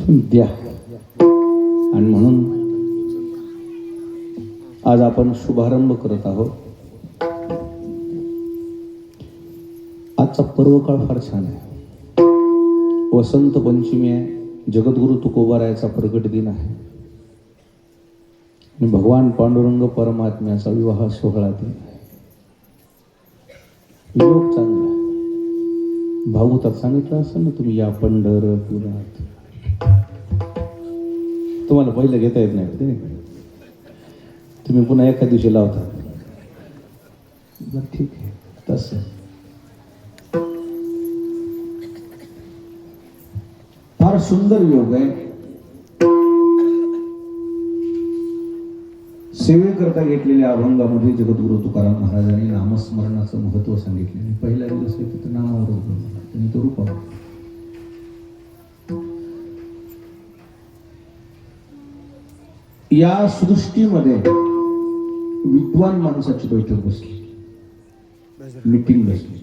द्या. आणि म्हणून आज आपण शुभारंभ करत आहोत. आजचा पर्व काळ फार छान आहे. वसंत पंचमी आहे. जगद्गुरु तुकोबारायाचा प्रगट दिन आहे आणि भगवान पांडुरंग परमात्म्याचा विवाह सोहळा दिन आहे. योग चांगला. भागवतात सांगितलं असं ना, तुम्ही या पंढरपुरात. तुम्हाला पहिलं घेता येत नाही ते, तुम्ही पुन्हा एका दिवशी लावता. बरं ठीक आहे. तसं फार सुंदर योग आहे. सेवेकरता घेतलेल्या अभंगामध्ये जगद्गुरु तुकाराम महाराजांनी नामस्मरणाचं महत्व सांगितले. पहिला दिवस आहे तिथं नामावर त्यांनी तो रूपावर. या सृष्टीमध्ये विद्वान माणसाची बैठक बसली, मीटिंग बसली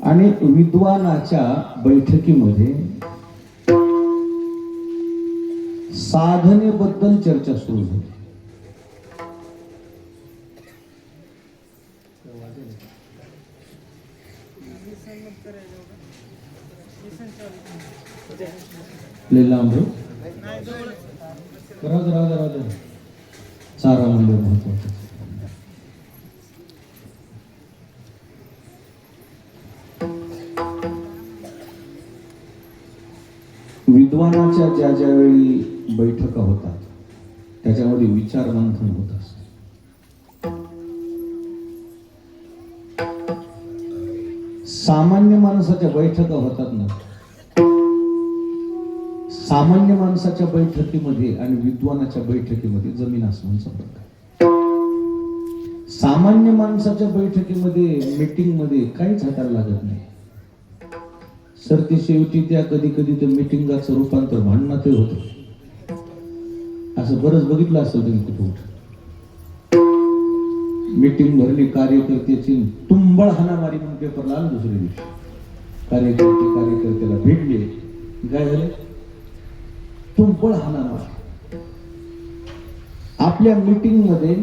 आणि विद्वानाच्या बैठकीमध्ये साधनेबद्दल चर्चा सुरू झाली. चारा म्हणजे महत्वाचं. विद्वानाच्या ज्या ज्यावेळी बैठका होतात त्याच्यामध्ये विचार मंथन होत असते. सामान्य माणसाच्या बैठका होतात ना, सामान्य माणसाच्या बैठकीमध्ये आणि विद्वानाच्या बैठकीमध्ये जमीन आसमानचा फरक आहे. सामान्य माणसाच्या बैठकीमध्ये मीटिंग मध्ये काहीच हाताला लागत नाही. सरती शेवटी त्या कधी कधी ते मीटिंगाचं रूपांतर भांडणात होतं. असं बरंच बघितलं असेल तुम्ही कुठं. मीटिंग भरली, कार्यकर्त्याची तुंबळ हाणामारी म्हणून पेपरला आलं. दुसऱ्या दिवशी कार्यकर्त्याला भेटले, काय झालं? तुंबळ हाणामारी. आपल्या मीटिंग मध्ये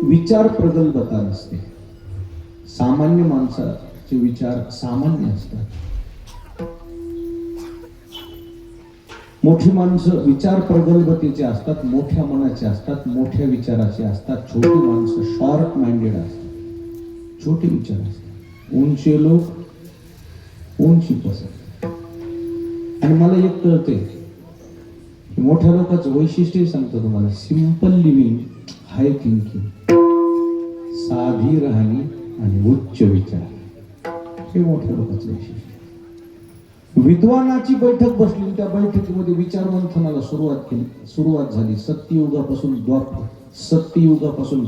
विचार प्रगल्भता नसते. सामान्य माणसाचे विचार सामान्य असतात. मोठी माणसं विचार प्रगल्भतेचे असतात, मोठ्या मनाचे असतात, मोठ्या विचाराचे असतात. छोटी माणसं शॉर्ट माइंडेड असतात, छोटे विचार असतात. उंची लोक उंची पसंत. आणि मला एक कळते, मोठ्या लोकांचं वैशिष्ट्य सांगतो तुम्हाला. सिंपल लिव्हिंग, हाय थिंकिंग, साधी राहणी आणि उच्च विचार, हे मोठ्या लोकांचं वैशिष्ट्य. विद्वानाची बैठक बसली. त्या बैठकीमध्ये विचार मंथनाला सुरुवात झाली. सत्ययुगापासून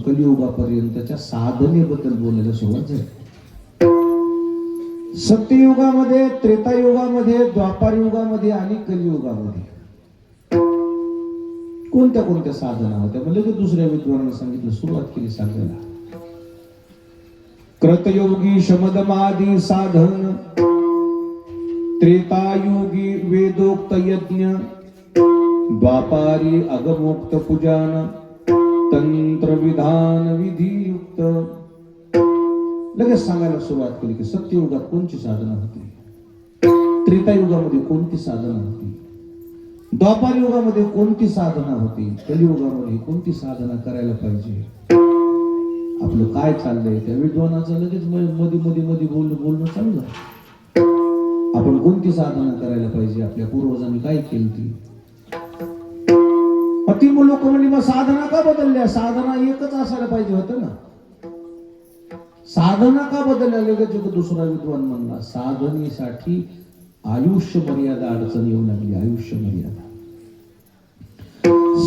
कलियुगापर्यंतच्या साधनेबद्दल बोलायला सुरुवात झाली. सत्ययुगामध्ये, त्रेतायुगामध्ये, द्वापार युगामध्ये आणि कलियुगामध्ये कोणत्या कोणत्या साधना होत्या. म्हणजे दुसऱ्या विद्वानांना सांगितलं, सुरुवात केली सांगायला. कृतयोगी शमदमादी साधन, त्रेतायुगी वेदोक्त यज्ञ, द्वापारी अगमोक्त पूजन, तंत्र विधान विधियुक्त. लगेच सांगायला सुरुवात केली की सत्ययुगात कोणती साधना होती, त्रेतायुगामध्ये कोणती साधना होती, द्वापार युगामध्ये कोणती साधना होती, कलियुगामध्ये कोणती साधना करायला पाहिजे. आपलं काय चाललंय त्या विद्वानाचं लगेच मध्ये बोलणं चालू आहे. आपण कोणती साधना करायला पाहिजे, आपल्या पूर्वजांनी काय केली ती. ती लोक म्हणजे मग साधना का बदलल्या? साधना एकच असायला पाहिजे होतं ना. साधना का बदलल्या? लगेच दुसरा विद्वान म्हणला, साधनेसाठी आयुष्य मर्यादा अडचण येऊ लागली. आयुष्य मर्यादा.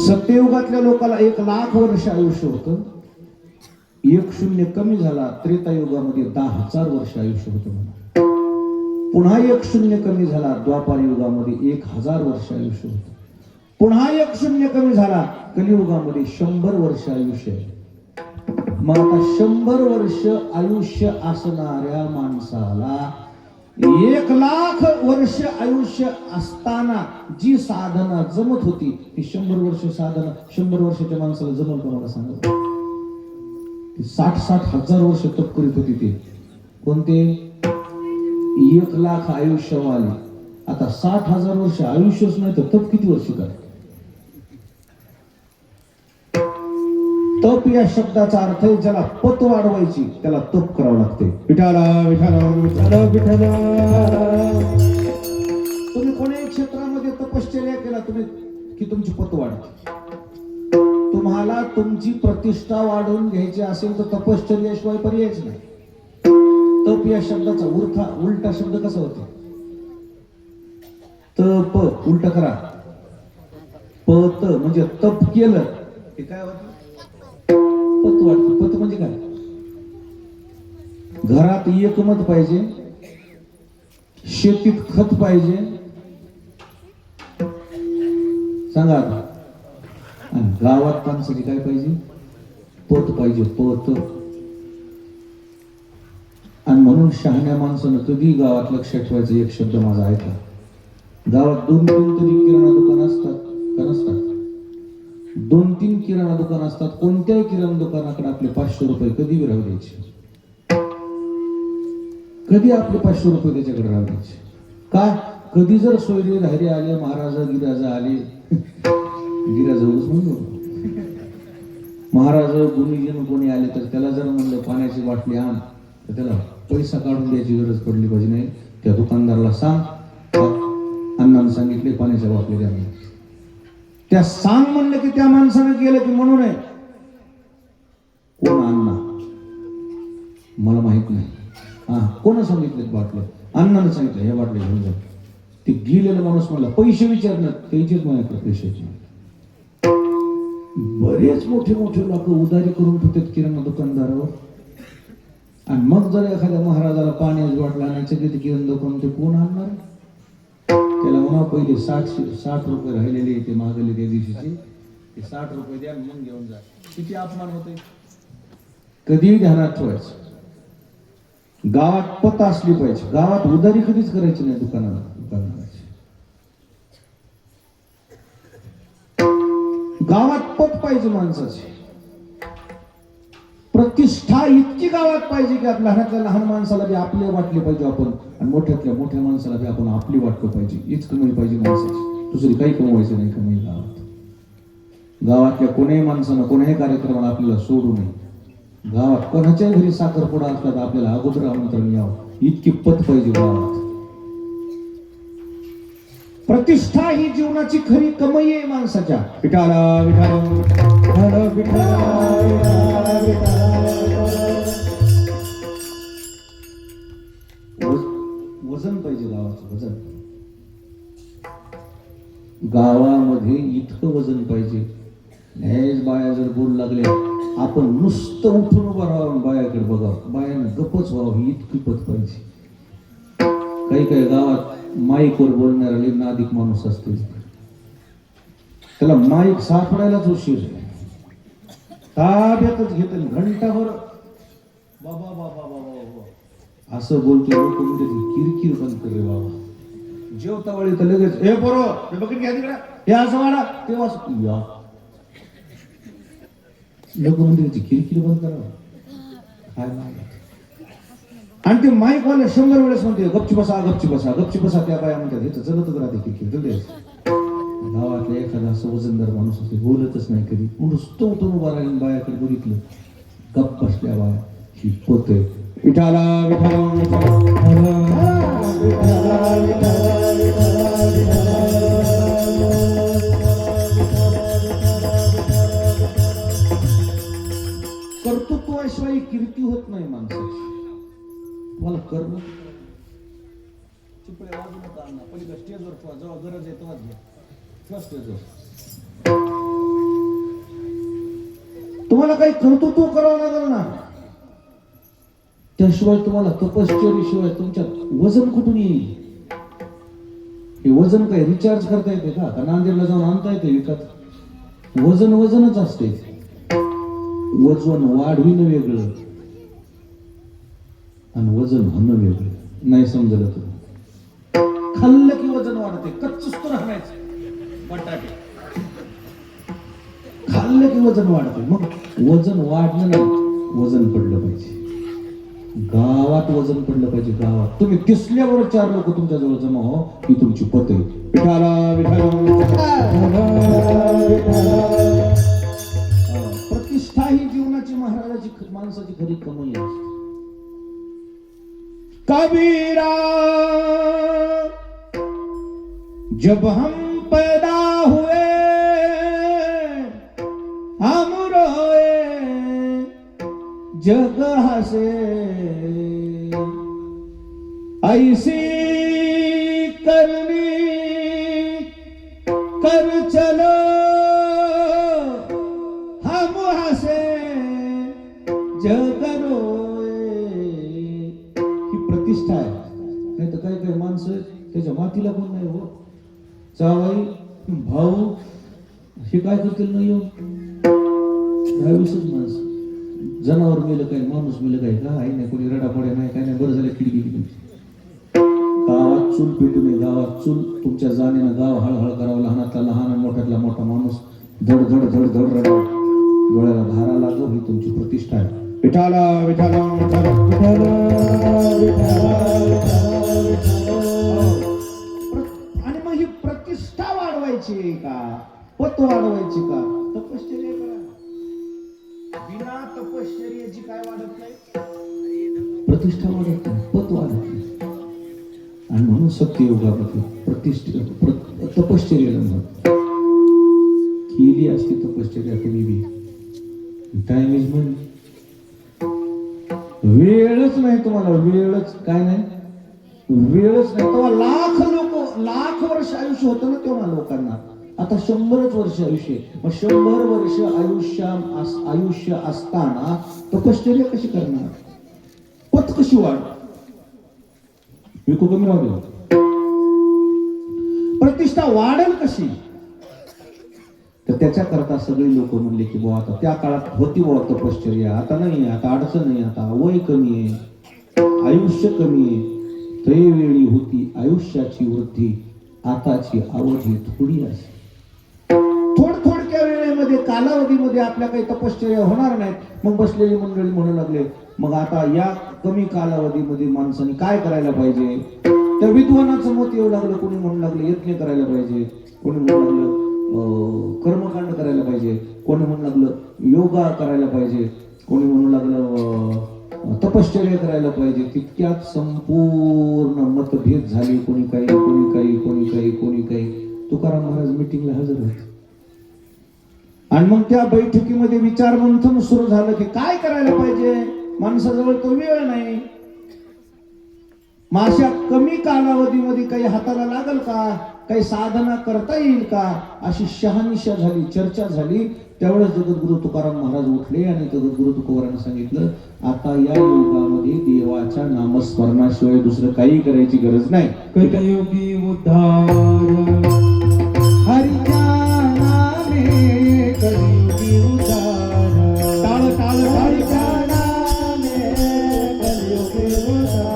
सत्ययुगातल्या लोकांना 1,00,000 वर्ष आयुष्य होतं. 1 कमी झाला. त्रेतायुगामध्ये 10,000 वर्ष आयुष्य होतं म्हणा. पुन्हा 1 कमी झाला. द्वापार युगामध्ये 1,000 वर्ष आयुष्य होतं. पुन्हा 1 कमी झाला. कलियुगामध्ये 100 वर्ष आयुष्य आहे. मग आता 100 वर्ष आयुष्य असणाऱ्या माणसाला 1,00,000 वर्ष आयुष्य असताना जी साधना जमत होती ती 100 वर्ष साधना 100 वर्षाच्या माणसाला जमल का मला सांगा. 60 हजार वर्ष तप करीत होती ते कोणते 1,00,000 आयुष्यवाले. आता 60,000 वर्ष आयुष्यच नाही तर तप किती वर्ष काय. तप या शब्दाचा अर्थ आहे ज्याला पत वाढवायची त्याला तप करावं लागते. विठाला विठाला विठाला विठाला. तुम्ही कोणत्याही क्षेत्रामध्ये तपश्चर्या केला तुम्ही की तुमची पत वाढते. तुम्हाला तुमची प्रतिष्ठा वाढवून घ्यायची असेल तर तपश्चर्याशिवाय पर्यायच नाही. तप या शब्दाचा उलटा शब्द कसा होतो. तप उलट करा. पत म्हणजे तप केलं ते काय होतं पत वाटत. पत म्हणजे काय घरात एकमत पाहिजे शेतीत खत पाहिजे सांगा. आणि गावात माणसाची काय पाहिजे पत पाहिजे पत. आणि म्हणून शहाण्या माणसानं कधी गावात लक्षात ठेवायचं एक शब्द माझा ऐका. गावात 2-3 तरी किराणा दुकान असतात का नसतात. 2-3 किराणा दुकान असतात. कोणत्याही किराणा दुकानाकडे आपले 500 रुपये कधी राहू द्यायचे. कधी आपले 500 रुपये त्याच्याकडे राहू द्यायचे का. कधी जर सोयरे राहिले आले महाराजा गिराजा आले गिराजवळच म्हणलो महाराज गुणीजन कोणी आले तर त्याला जर म्हणलं पाण्याची बाटली आण तर त्याला पैसा काढून द्यायची गरज पडली पाहिजे. नाही त्या दुकानदाराला सांग अण्णाने सांगितले पाण्याच्या बाटली द्या. त्या सांग म्हणलं की त्या माणसानं केलं की म्हणू नये कोण अण्णा मला माहित नाही. कोण सांगितले बाटले अण्णानं सांगितलं हे बाटले घेऊन जा. ते गेलेला माणूस मला पैसे विचारणार त्याचेच माझ्याकडे पैशाचे. बरेच मोठे मोठे लोक उधारी करून ठेवतात किराणा दुकानदारावर. आणि मग जर एखाद्या महाराजाला पाण्याची बाटला आणायचं की ते किराणा दुकान ते कोण आणणार. त्याला म्हणा पहिले 60 रुपये राहिलेले ते मागले त्या दिवशीचे ते 60 रुपये द्या मग घेऊन जा. किती अपमान होते. कधीही ध्यानात ठेवायचं गावात पत असली पाहिजे. गावात उधारी कधीच करायची नाही दुकानाची. गावात पत पाहिजे माणसाची. प्रतिष्ठा इतकी गावात पाहिजे की लहानातल्या लहान माणसाला बी आपले वाटले पाहिजे आपण आणि मोठ्यातल्या मोठ्या माणसाला बी आपण आपली वाटलं पाहिजे. हीच कमाई पाहिजे माणसाची. दुसरी काही कमवायचं नाही कमाई गावात. गावातल्या कोण्याही माणसानं कोण्याही कार्यक्रमाला आपल्याला सोडू नये. गावात कोणाच्याही घरी साखरपुडा असला तर आपल्याला अगोदर आमंत्रण यावं. इतकी पत पाहिजे गावात. प्रतिष्ठा ही जीवनाची खरी कमाई आहे माणसाच्या. विठाला विठाला विठाला विठाला विठाला. वजन पाहिजे गावाचं वजन. गावामध्ये इतकं वजन पाहिजे. ह्याच बाया जर बोलू लागल्या आपण नुसतं उठून उभं राहावं बायाकडे बघावं बायानं गपच व्हावं ही इतकी पत पाहिजे. काही गावात माईकवर बोलणारा नादिक माणूस असतो. त्याला माईक सापडायलाच उशीर ताब्यातच घेत घंटाभर बाबा बाबा बाबा बाबा असं बोलतो. लोक म्हणजे किरकिर बंद करे बाबा. जेवता वेळी तर लगेच हे बरोबर बघित घ्या तिकडे हे असं वाडा तेव्हा या लोक म्हणजे किरकिर बंद करावं काय नाही. आणि ते माईक वाले 100 वेळेस म्हणते गपची बसा गपची बसा गपची बसा. त्या बाया म्हणतात हे तर चलतच राहते किरकिर. गावातल्या एखादा असं वजनदार माणूस असते बोलतच नाही कधी. नुसतं उठून उभा राहील बायाकडे बघितलं गप्प बसल्या बाया ही पत आहे. विठाला विठाला कर्तृत्वाशिवाय कीर्ती होत नाही माणसाची. मला कर्म चिपळे वाजू नका अण्णा पलीकडे स्टेजवर ठेवा जेव्हा गरज आहे तेव्हाच घ्या स्टेजवर. तुम्हाला काही कर्तृत्व करावं लागेल ना. त्याशिवाय तुम्हाला तपश्चर्याशिवाय तुमच्यात वजन कुठून येईल. हे वजन काय रिचार्ज करता येते का नांदेडला जाऊन आणता येते विकत. वजन वजनच असते. वजन वाढविणं वेगळं आणि वजन होणं वेगळं. नाही समजलं तुला. खाल्लं की वजन वाढते, कच्चच तर राहायचं बटाटे. खाल्लं की वजन वाढते. मग वजन वाढलं नाही, वजन पडलं पाहिजे. गावात वजन पडलं पाहिजे. गावात तुम्ही दिसल्यावर 4 लोक तुमच्या जवळ जमा हो, ही तुमची पत आहे. विठाला प्रतिष्ठा ही जीवनाची महाराजाची माणसाची खरी कमाई आहे. कबीरा जब हम पैदा हुए हम रोए जग हसे ऐसी करनी कर चलो हम हसे जग रोए. ही प्रतिष्ठा आहे. नाही तर काही काही माणसं त्याच्या मातीला पण नाही हो. जावाई भाऊ हे काय करतील नाही हो. माणसं जनावर मेलं काय, माणूस मेलं काय का आहे नाही, कोणी रडापड्या नाही, काय नाही, बरं झालं खिडकी तुमची. गावात चूल पेटू नये. गावात चूल तुमच्या जाणीनं गाव हळहळ करावं. लहानातला लहान आणि मोठ्यातला मोठा माणूस धड धड धड धड रडावं, डोळ्याला धारा लागो. ही तुमची प्रतिष्ठा आहे. विठाला विठाला आणि मग ही प्रतिष्ठा वाढवायची का, पत वाढवायची का? तपश्चर्या करा. बिना तपश्चर्याची काय वाढत नाही? प्रतिष्ठा वाढत नाही, पत वाढत नाही. आणि म्हणून सत्ययुगामध्ये प्रतिष्ठा तपश्चर्याला म्हणतात. केली असती तपश्चर्या कधी बी. टाइम इज मनी. वेळच नाही तुम्हाला, वेळच काय नाही, वेळच नाही. तेव्हा लाख वर्ष आयुष्य होतं ना तेव्हा लोकांना. आता 100 वर्ष आयुष्य. मग 100 वर्ष आयुष्य असताना तपश्चर्या कशी करणार? पत कशी वाढ? विकू कमी राहू दे. प्रतिष्ठा वाढेल कशी? तर त्याच्याकरता सगळे लोक म्हणले की बुवा आता त्या काळात होती बुवा तपश्चर्या, आता नाही, आता अडचण नाही, आता वय कमी आहे, आयुष्य कमी आहे. त्रयवेळी होती आयुष्याची वृद्धी, आताची अवधी थोडी आहे. थोडक्या वेळेमध्ये कालावधीमध्ये आपल्या काही तपश्चर्या होणार नाहीत. मग बसलेली मंडळी म्हणू लागले मग आता या कमी कालावधीमध्ये माणसाने काय करायला पाहिजे? तर विद्वानाचं मत येऊ लागलं. कोणी म्हणू लागलं यज्ञ करायला पाहिजे, कोणी म्हणू लागलं कर्मकांड करायला पाहिजे, कोणी म्हणू लागलं योगा करायला पाहिजे, कोणी म्हणू लागलं तपश्चर्या करायला पाहिजे. तितक्यात संपूर्ण मतभेद झाले. कोणी काही. तुकाराम महाराज मीटिंगला हजर होते. आणि मग त्या बैठकीमध्ये विचार मंथन सुरू झालं की काय करायला पाहिजे. माणसाजवळ तो वेळ नाही. अशा कमी कालावधीमध्ये काही हाताला लागल का, काही साधना करता येईल का, अशी शहानिशा झाली, चर्चा झाली. त्यावेळेस जगद्गुरु तुकाराम महाराज उठले आणि जगद्गुरु तुकोबारांना सांगितलं आता या युगामध्ये देवाच्या नामस्मरणाशिवाय दुसरं काही करायची गरज नाही. कलियुगी उद्धार हरिच्या नामे, कलियुगी उद्धार. टाळ टाळ हरिच्या नामे, कलियुगी उद्धार.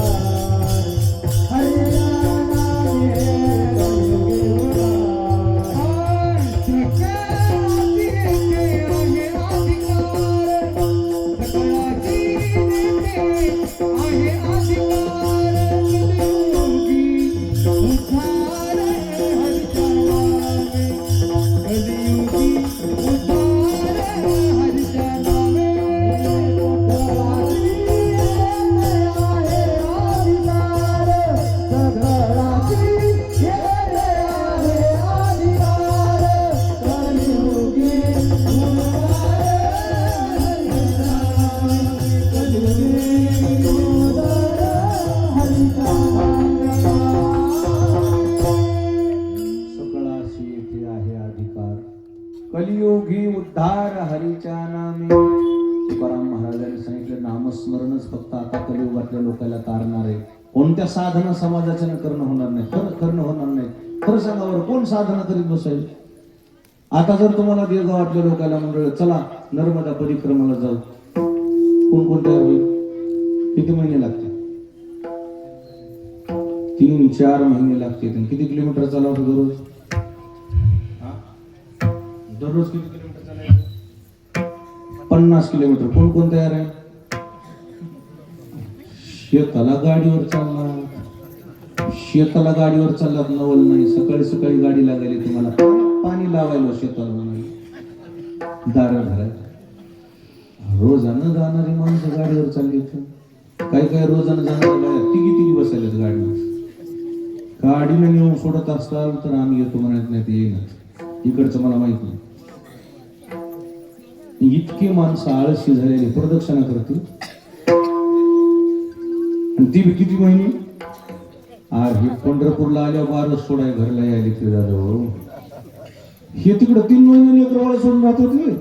कलियुगी उद्धार हरीच्या नामे. तुकाराम महाराजांनी सांगितलं नामस्मरणच फक्त आता कलियुगातल्या लोकांना तारणार आहे. कोणत्या साधना समाजाच्या करणं होणार नाही. खरं सांगा बरं, कोण साधना करीत बसेल? आता जर तुम्हाला देवगावातल्या लोकांना मंडळ चला नर्मदा परिक्रमाला जाऊ, कोण तयार होईल? किती महिने लागतील? 3-4 महिने लागते. किती किलोमीटर चालवतो दररोज? दररोज किती किलोमीटर चालायचं? 50 किलोमीटर. कोण कोण तयार आहे? शेताला गाडीवर चालणार, शेताला गाडीवर चाललात नवल नाही. सकाळी सकाळी गाडी लागायली तुम्हाला, पाणी लावायला शेताला नाही, दारं धरायला. रोजानं जाणारी माणसं गाडीवर चालली. काही काही रोजानं जाणाऱ्या बाया तिघी बसायला गाडीवर. गाडीला नेऊन सोडत असताल तर आम्ही येतो म्हणत नाही, ते येईनच. इकडचं मला माहित नाही. इतकी माणसं आळशी झालेली प्रदक्षिणा करतील. आणि ती किती महिने? हे पंढरपूरला आल्या बारच सोडाय घरला यायला ते झालं. हे तिकडं 3 महिने लेकरवाळा सोडून राहत होते.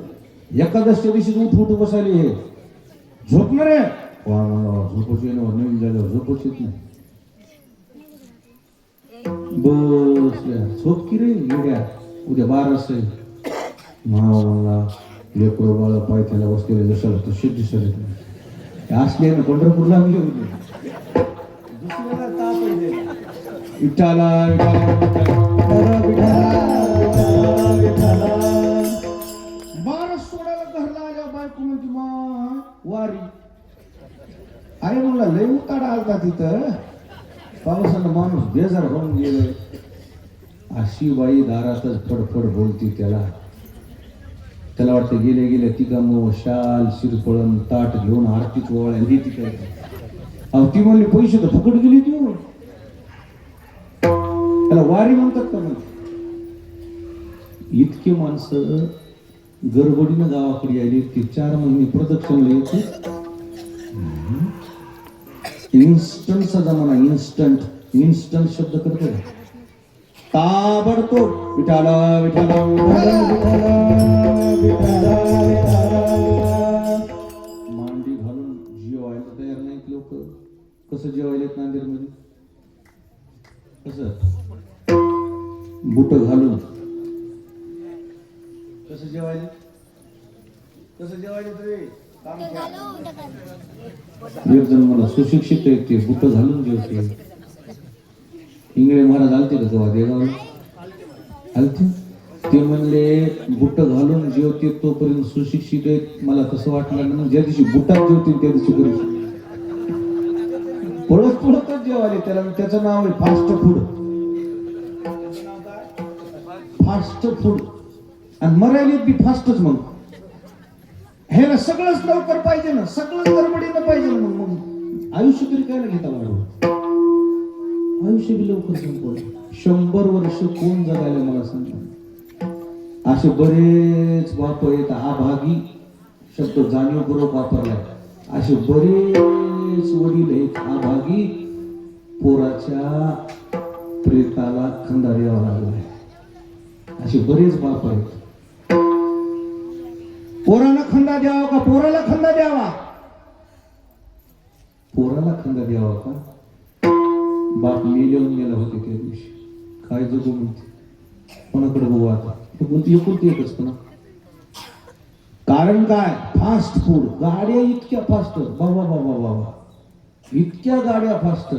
एकादशच्या दिवशी उठ बसायले. हे झोपणार आहे, झोपच येणार, नवीन झाल्यावर झोपच येत नाही. बसल्या झोप की रे येड्या, उद्या 12 आहे. मला लेकरो बाळा पाय त्याला बसलेले जशाला तर शेती सर असले ना पंढरपूरला गेले होते. दुसऱ्याला ताप विठाला बारस सोडायला घरला आल्या बायको म्हणते मा वारी. अरे म्हणला लय उताडा आलता तिथं, पावसानं माणूस बेजार होऊन गेले. अशी बाई दारातच फडफड बोलती. त्याला वाटतं गेले गेले तिघांनो शाल शिरपळण ताट घेऊन आरतीच ओवाळायला देती काय. ती म्हणली पैसे तर फुकट गेली ती. त्याला वारी म्हणतात का? इतकी माणसं गडबडीनं गावाकडे आली. ती 4 महिने प्रदक्षिणा यायची. इन्स्टंटचा जमाना. इन्स्टंट शब्द करतो ताबडतोब विठाला विठाला मांडी घालून जेवायला तयार नाहीत लोक. कसं जेवायलेत नांदेडमध्ये? कसं बुट घालून कसं जेवायले? कसं जेवायले तरी एक जण मला सुशिक्षित आहे, ते बुट घालून जेवते. इंगळे महाराज आलते का तेव्हा देगावला? आलते. ते म्हणले बुट घालून जेवते तोपर्यंत सुशिक्षित आहेत. मला कसं वाटलं ना, ज्या दिवशी बुटात जेवते त्या दिवशी पळतच जेवायले. त्याचं नाव आहे फास्ट फूड. Fast food. आणि मरायला बी फास्टच. मग ह्याला सगळंच लवकर पाहिजे ना, सगळंच गडबडीनं पाहिजे ना. मग आयुष्य तरी काय ना घेता वाढवलं. आयुष्य बी लवकर संपवलं. 100 वर्ष कोण जगायला मला सांगा. असे बरेच बाप आहेत. अभागी शब्द जाणीवपूर्वक वापरलाय. असे बरेच वडील आहेत अभागी, पोराच्या प्रेताला खंदा द्यावा लागलाय. असे बरेच बाप आहेत. पोराला खंदा द्यावा का पोराला खंदा द्यावा? पोराला खंदा द्यावा का? बाप मेलेऊन गेला होते त्या दिवशी. काय जगू म्हणते, कोणाकडे बघू आता? एकुलती एकच पण. कारण काय? Fast food. गाड्या इतक्या फास्ट, बाबा बाबा बाबा, इतक्या गाड्या फास्ट.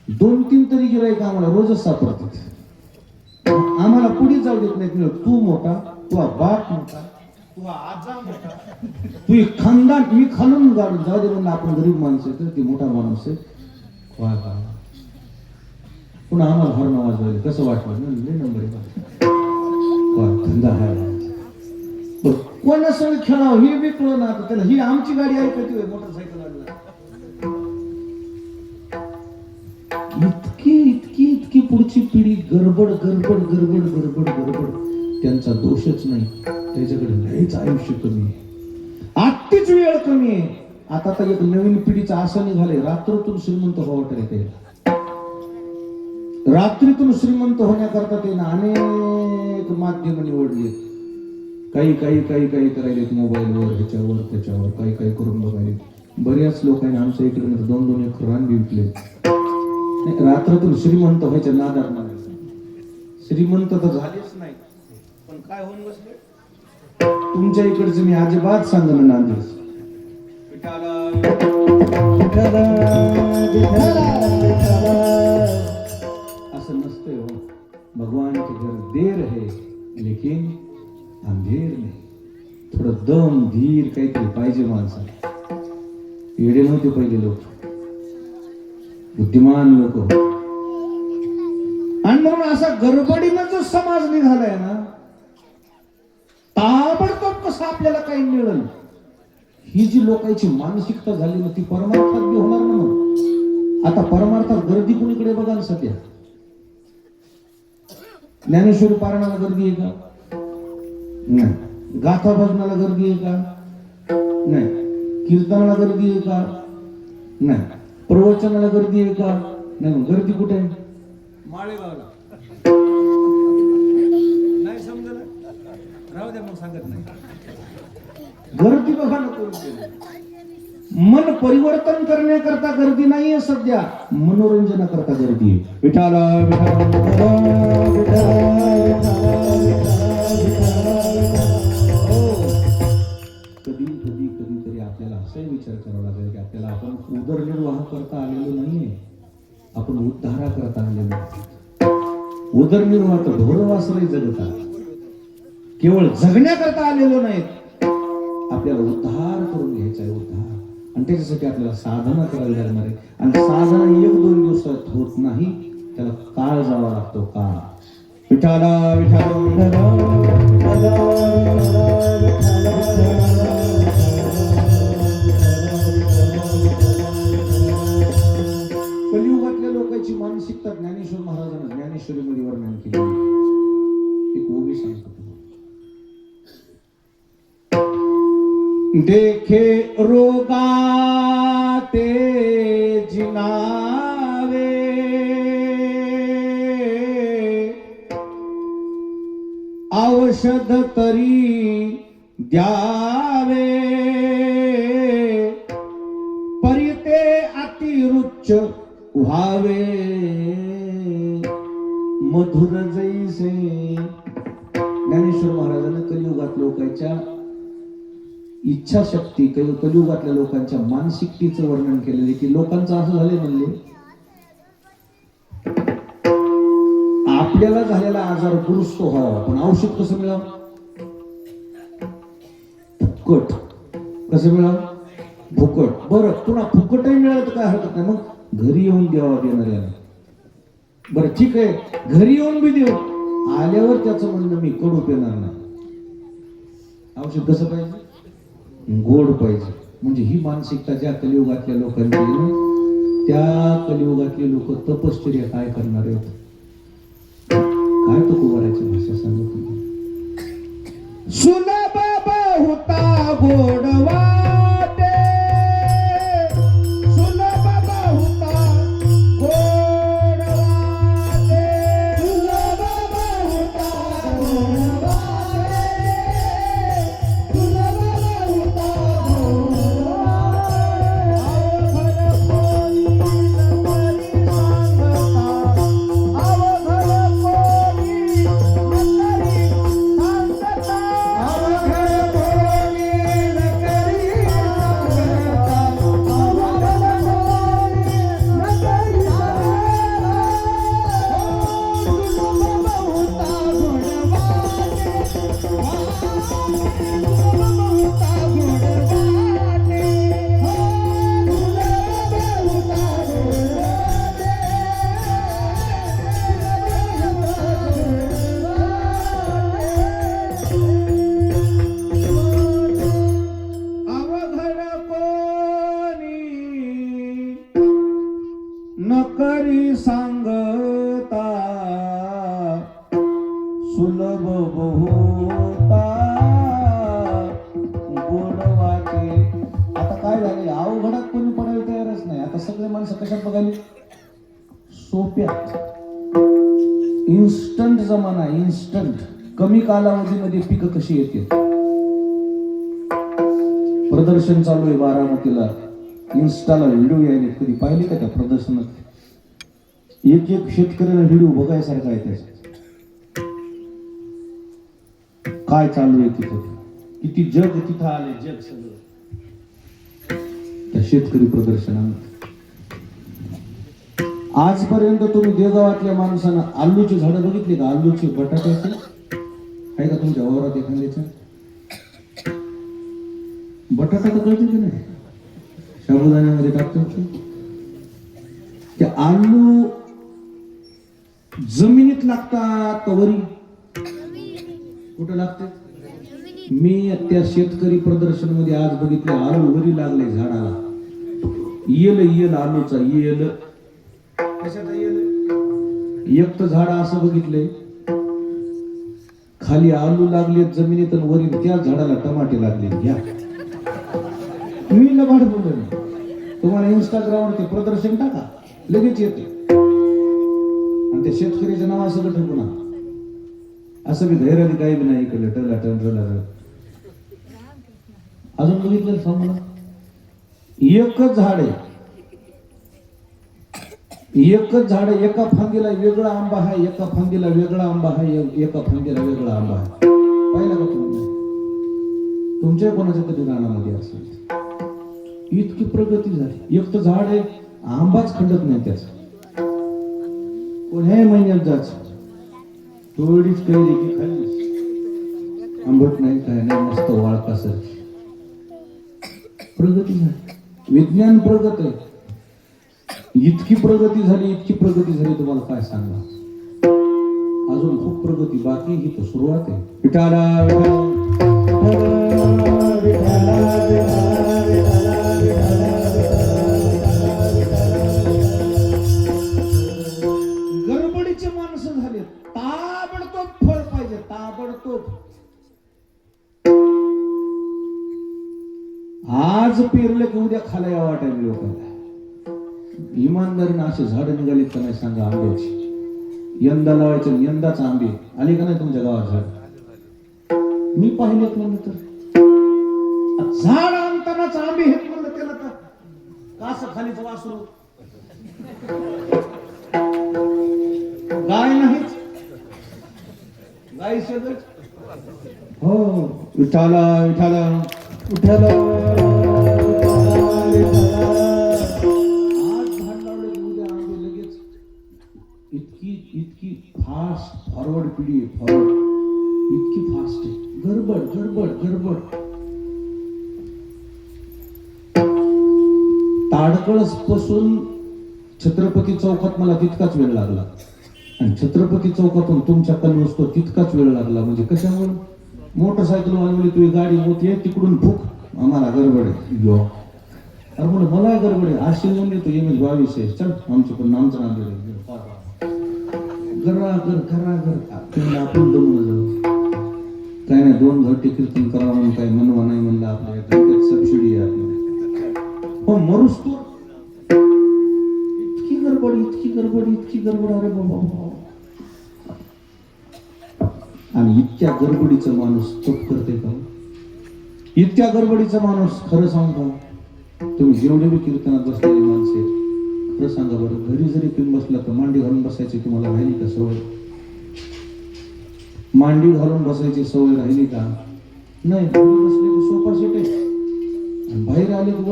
2-3 तरी गिराईक आम्हाला रोजच सापडतात. आम्हाला पुढे जाऊ देत नाहीत. तू मोठा, तुझा बाप मोठा, तुझा आजा मोठा, तू खानदान, मी खालून गाडून जाऊ दे म्हणून. आपण गरीब माणसं आहे तर ती मोठा माणूस आहे. पुन्हा आम्हाला हॉर्न वाजवायला कसं वाटलं? नंबर धंदा आहे. कोणासंग खेळावं हे बी कळलं ना. त्याला ही आमची गाडी ऐकते मोटरसायकल. इतकी पुढची पिढी गडबड गडबड गडबड गडबड गडबड. त्यांचा दोषच नाही, त्याच्याकडे लयच आयुष्य कमी आहे, आत्तीच वेळ कमी आहे. आता तर एक नवीन पिढीचं असं निघालंय, रात्रीतून श्रीमंत व्हावं येते. रात्रीतून श्रीमंत होण्याकरता ते अनेक माध्यम निवडले. काही करायलेत मोबाईलवर, ह्याच्यावर त्याच्यावर, काही करून बघायले. बऱ्याच लोकांनी आमच्या इकडे 2-2 एकर रान विकले. रात्रीतून श्रीमंत व्हायच्या नादात म्हणायचं. श्रीमंत तर झालेच नाही, पण काय होऊन बसले तुमच्या इकडचं मी अजिबात सांगणं नांदेड. भगवान के घर देर है लेकिन अंधेर नाही. थोडं दम धीर काहीतरी पाहिजे माणसाला. येडे नव्हते पहिले लोक, बुद्धिमान लोक. आणि म्हणून असा गडबडीनं जो समाज निघालाय ना, ताबडतोब कसं आपल्याला काही मिळेल ही जी लोकांची मानसिकता झाली ना, ती परमार्थात बी होणार ना. मग आता परमार्थात गर्दी कुणीकडे बघा ना सध्या. ज्ञानेश्वरी पारायणाला गर्दी आहे का? नाही. गाथा भजनाला गर्दी आहे का? नाही. कीर्तनाला गर्दी आहे का? नाही. प्रवचनाला गर्दी आहे का? नाही. गर्दी कुठे आहे? माळेगावला. नाही समजलं, राहू द्या मग, सांगत नाही. गर्दी बघा नको. मन परिवर्तन करण्याकरता गर्दी नाहीये सध्या, मनोरंजनाकरता गर्दी आहे. विठाला कधीतरी आपल्याला असाही विचार करावा लागेल की आपल्याला आपण उदरनिर्वाह करता आलेलो नाहीये, आपण उद्धारा करता आलेलो. उदरनिर्वाह तर ढोरवासरही जगत आहे, केवळ जगण्याकरता आलेलो नाहीत. आपल्याला उद्धार करून घ्यायचा आहे, उद्धार. आणि त्याच्यासाठी आपल्याला साधना करायला लागणार आहे. आणि साधना 1-2 दिवसात होत नाही, त्याला काळ जावा लागतो, काळ. विठाला कलियुगातल्या लोकांची मानसिकता ज्ञानेश्वर महाराजांनी ज्ञानेश्वरीमध्ये वर्णन केली. एक ओवी सांगतो. देखे रोगा ते जिनावे, औषध तरी द्यावे, परिते अतिरुच्च व्हावे, मधुर जैसे. ज्ञानेश्वर महाराजांनी कलियुगात लोकांच्या इच्छाशक्ती, कलियुगातल्या लोकांच्या मानसिकतेचं वर्णन केलेले, की लोकांचं असं झाले म्हणले, आपल्याला झालेला आजार दुरुस्त व्हावा पण औषध कसं मिळावं? फुकट. कसं मिळावं? फुकट. बरं, पुन्हा फुकटही मिळालं तर काय हरकत नाही, मग घरी येऊन द्यावा देणाऱ्याला. बरं ठीक आहे, घरी येऊन बी देऊ, आल्यावर त्याचं म्हणणं मी कडू पेणार नाही. औषध कसं पाहिजे? गोड पाहिजे. म्हणजे ही मानसिकता ज्या कलियुगातल्या लोकांची आहे ना, त्या कलियुगातले लोक तपश्चर्या काय करणार आहेत? काय तो कुवाराची भाषा सांगत तुम्ही. सुलभ बहुता गोडवा नकरी सांगता सुलभ बहुता गोड वाटे. आता काय झाले, अवघडात कोणी पडायला तयारच नाही. आता सगळे माणसं कशात बघायला? सोप्यात. इन्स्टंट जमाना, इन्स्टंट. कमी कालावधीमध्ये पिकं कशी येते. प्रदर्शन चालू आहे बारामतीला, इन्स्टाला व्हिडिओ यायले, कधी पाहिले का त्या प्रदर्शनात? एक शेतकऱ्याला व्हिडिओ बघायसारखा आहे त्याचा. काय चालू आहे तिथं, किती जग तिथं आले, जग सगळं त्या शेतकरी प्रदर्शनात. आजपर्यंत तुम्ही देगावातल्या माणसांना आलूची झाडं बघितली का? आलूची, बटाट्याची आहे का तुमच्या वावरात एखाद्याच्या? बटाटा तर कळते की नाही, साबुदाण्यामध्ये टाकतात ते. आलू जमिनीत लागतात का वरी? कुठं लागते? मी त्या शेतकरी प्रदर्शन मध्ये आज बघितले, आलू वरी लागले झाडाला. येल आलूचा येल. कशाचा येल? एक तर झाड असं बघितलंय, खाली आलू लागले जमिनीत आणि वरी त्या झाडाला टमाटे लागले. घ्या, मी लबाड बोललो. तुम्हाला इंस्टाग्रामवर ते प्रदर्शन टाका, लगेच येते. आणि त्या शेतकऱ्याचं नाव असं ठेवू ना, असं बी धैर्याने काही बी नाही इकडे टला. अजून बघितलं सांग मला, एकच झाड आहे, एकच झाड आहे. एका फांदीला वेगळा आंबा आहे, एका फांदीला वेगळा आंबा आहे, एका फांदीला वेगळा आंबा आहे. पाहिलं का तुम्ही? तुमच्या कोणाच्या कधी रानामध्ये असेल. इतकी प्रगती झाली. एक तर झाड आहे, आंबाच खंडत नाही त्याचा. कोण्या महिन्यात जायचं, थोडीच कैरी की खाल्ली, आंबट नाही, काय नाही, मस्त वाळका सर. प्रगती झाली, विज्ञान प्रगत आहे. इतकी प्रगती झाली, इतकी प्रगती झाली, तुम्हाला काय सांगा. अजून खूप प्रगती बाकी, ही तर सुरुवात आहे. गडबडीचे माणसं झाले, ताबडतोब फळ पाहिजे, ताबडतोब. आज पेरलं की उद्या खाला या वाटायला लोकांना. इमानदारीने असे झाड निघालीत का नाही सांगा आंब्याची. यंदा लावायचे, यंदाच आंबे आले का नाही तुमच्या गावात झाड? मी पाहिलेत म्हणलं तर. झाड आणतानाच आंबे हेत म्हणलं त्याला तर कास खालीच वासरू. गाय नाहीच, गाय सगळं. हो, विठाला विठाला विठाला. इतकी फास्ट फॉरवर्ड पिढी आहे, फॉरवर्ड इतकी फास्ट आहे. गडबड गडबड गडबड. ताडकळस पासून छत्रपती चौकात मला तितकाच वेळ लागला, आणि छत्रपती चौकातून तुमच्या कन्वस्तो तितकाच वेळ लागला. म्हणजे कशामुळे? मोटरसायकल वाली तुझी गाडी मोठी आहे, तिकडून फुक, आम्हाला गडबड आहे. यो अरे म्हणून मला गडबड आहे. अशी म्हणले तू MH22 आहे, चल आमचं पण आमचं नाम आपण दमून जाऊ. काय नाही, 2 घंटे कीर्तन करा म्हणून काही म्हणवा नाही म्हणलं. आपल्या सबसिडी आहे हो, मरुस तो. इतकी गडबड, इतकी गडबड, इतकी गडबड. अरे बाबा, आणि इतक्या गडबडीचा माणूस चूक करते का? इतक्या गडबडीचा माणूस, खरं सांगू का, तुम्ही जेवढे बी कीर्तनात बसलेले माणसे, खरं सांगा बरं, घरी जरी तुम्ही बसला तर मांडी घालून बसायची तुम्हाला राहिली का सवय? मांडी घालून बसायची सवय राहिली का? नाही. बसले की सोफा सेट आहे, आणि बाहेर आले की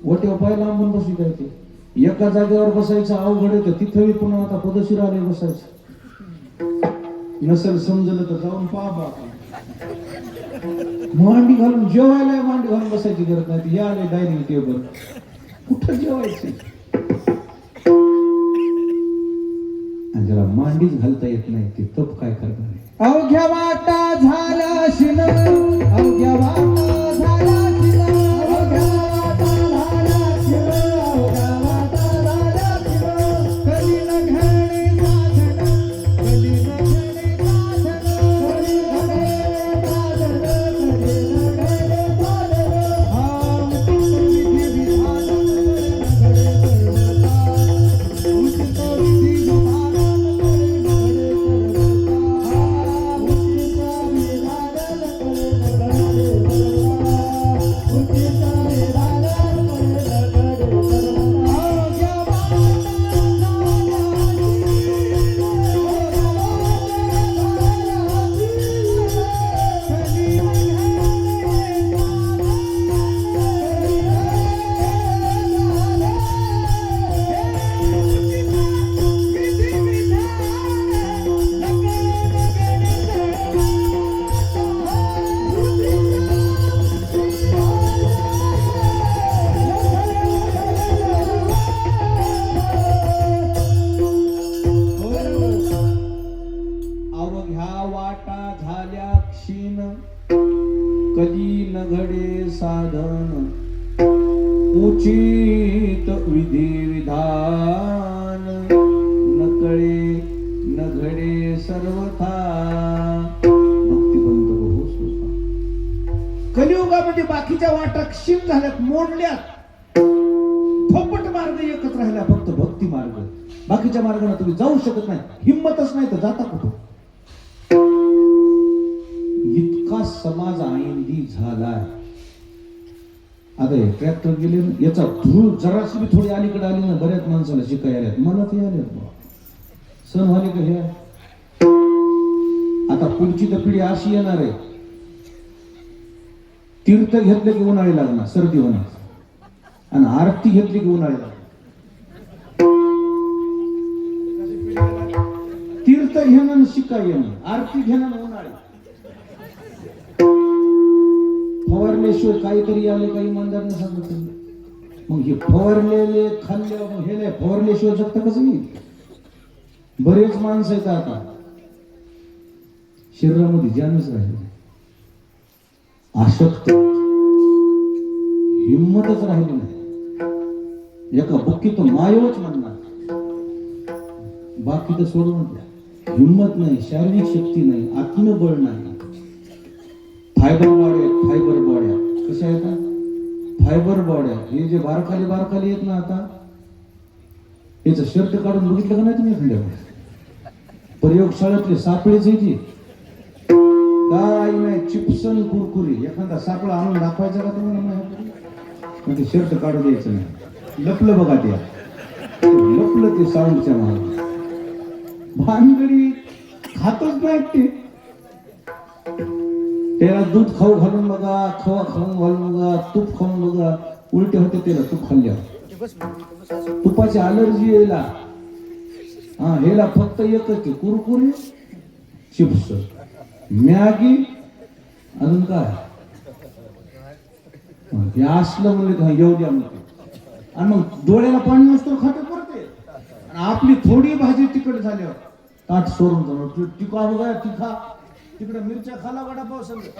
वट्यावर पाय लांबून बसू काय ते. एका जागेवर बसायचं अवघड आहे, तिथं पुन्हा आता पदशीर आले बसायचं. नसेल समजलं तर जाऊन पहा. मांडी घालून जेवायला मांडी घालून बसायची गरज नाही. या आले डायनिंग टेबल, कुठं जेवायचे? आणि ज्याला मांडीच घालता येत नाही ते तप काय करणार आहे? अवघ्या वाटा झाला शिन, अवघ्या वाटा झाला शिन, अवघ्या वाटा झाला शिन, अवघ्या वाटा झाला शिन. कधी न घडे साधन, कधी न घडे साधन, कधी न घडे साधन, कधी न घडे साधन. हा विधी विधान घडे सर्वता, उचित विधी विधान. Thank you. साधन उचित विधी विधान नकळे न घडे सर्वथा भक्तिवंत हो स्वतः. कलियुगामध्ये बाकीच्या वाटा क्षीण झाल्यात, मोडल्यात. थोपट मार्ग एकच राहिला, फक्त भक्ती मार्ग. बाकीच्या मार्गाने तुम्ही जाऊ शकत नाही, हिंमतच नाही तर जाता कुठं. इतका समाज आनंदी झालाय. आता हे ट्रॅक्टर गेले, याचा धूळ जराशी बी थोडी अलीकडे आली ना, बऱ्याच माणसाला शिकायला आल्यात. मला ते आल्यात बा, सण व्हाले का हे. आता पुढची तर पिढी अशी येणार आहे, तीर्थ घेतलं की उन्हाळी लागणार, सर्दी होणार. आणि आरती घेतली की उन्हाळी लागणार. तीर्थ घेणं शिकाय येणं, आरती घेणं उन्हाळी. फवारल्याशिवाय काहीतरी आले, काही इमानदारने सांगत. मग हे फवारलेले खाल्ले, हे नाही फवारल्याशिवाय जगत कसं येईल. बरेच माणसं आहेत आता शरीरामध्ये जानच राहिले, आशक्त, हिंमतच राहिली नाही. एका बुक्की तो मायवच म्हणणार, बाकी तर सोडून द्या. हिंमत नाही, शारीरिक शक्ती नाही, आत्मबळ नाही. फायबर बॉड्या, फायबर बॉड्या कशा आहेत? फायबर बॉड्या. हे जे बारखाली येत ना, आता याचं शर्ट काढून बघितलं का नाही तुम्ही एखाद्या प्रयोगशाळेतले सापळेच येते काय नाही, चिप्सन कुरकुरी. एखादा सापळा आणून दाखवायचा का तुम्हाला? ते शर्ट काढू द्यायचं नाही. लपलं बघा, त्या लपलं ते साऊंडच्या मागे. भानगडी खातच नाहीत ते. त्याला दूध खाऊ घालून बघा, खवा खाऊन घालून बघा, तूप खाऊन बघा, उलटे होते त्याला तूप खाल्ल्यावर. तुपाची अलर्जी यायला. हा, हेला फक्त एकच आहे, कुरकुरी, चिप्स, मॅगी, अजून काय हे असलं म्हणले का येऊ द्या म्हणते. आणि मग डोळ्याला पाणी असतो खाते पडते. आणि आपली थोडी भाजी तिखट झाल्यावर ताट सोडून जाणार. तिखा बघा, तिखा, तिकडे मिरच्या खाला, वडापाव सगळं.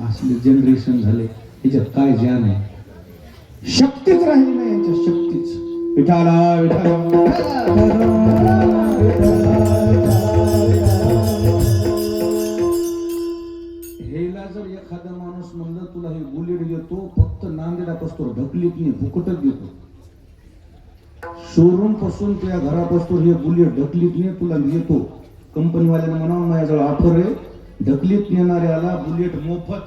असले जनरेशन झाले, याच्यात काय ज्ञान आहे? शक्तीच राहिली नाही यांच्या, शक्तीच. विठाला विठाला हेला जर एखादा माणूस म्हणलं तुला हे बुलेट देतो, फक्त नांदेडापासून ढकलीत नाही, फुकटच देतो. शोरूम पासून तुझ्या घरापासून हे बुलेट ढकलीत नाही, तुला देतो. कंपनीवाल्यानं म्हणावं माझ्याजवळ ऑफर आहे, ढकलीत नेणाऱ्याला बुलेट मोफत.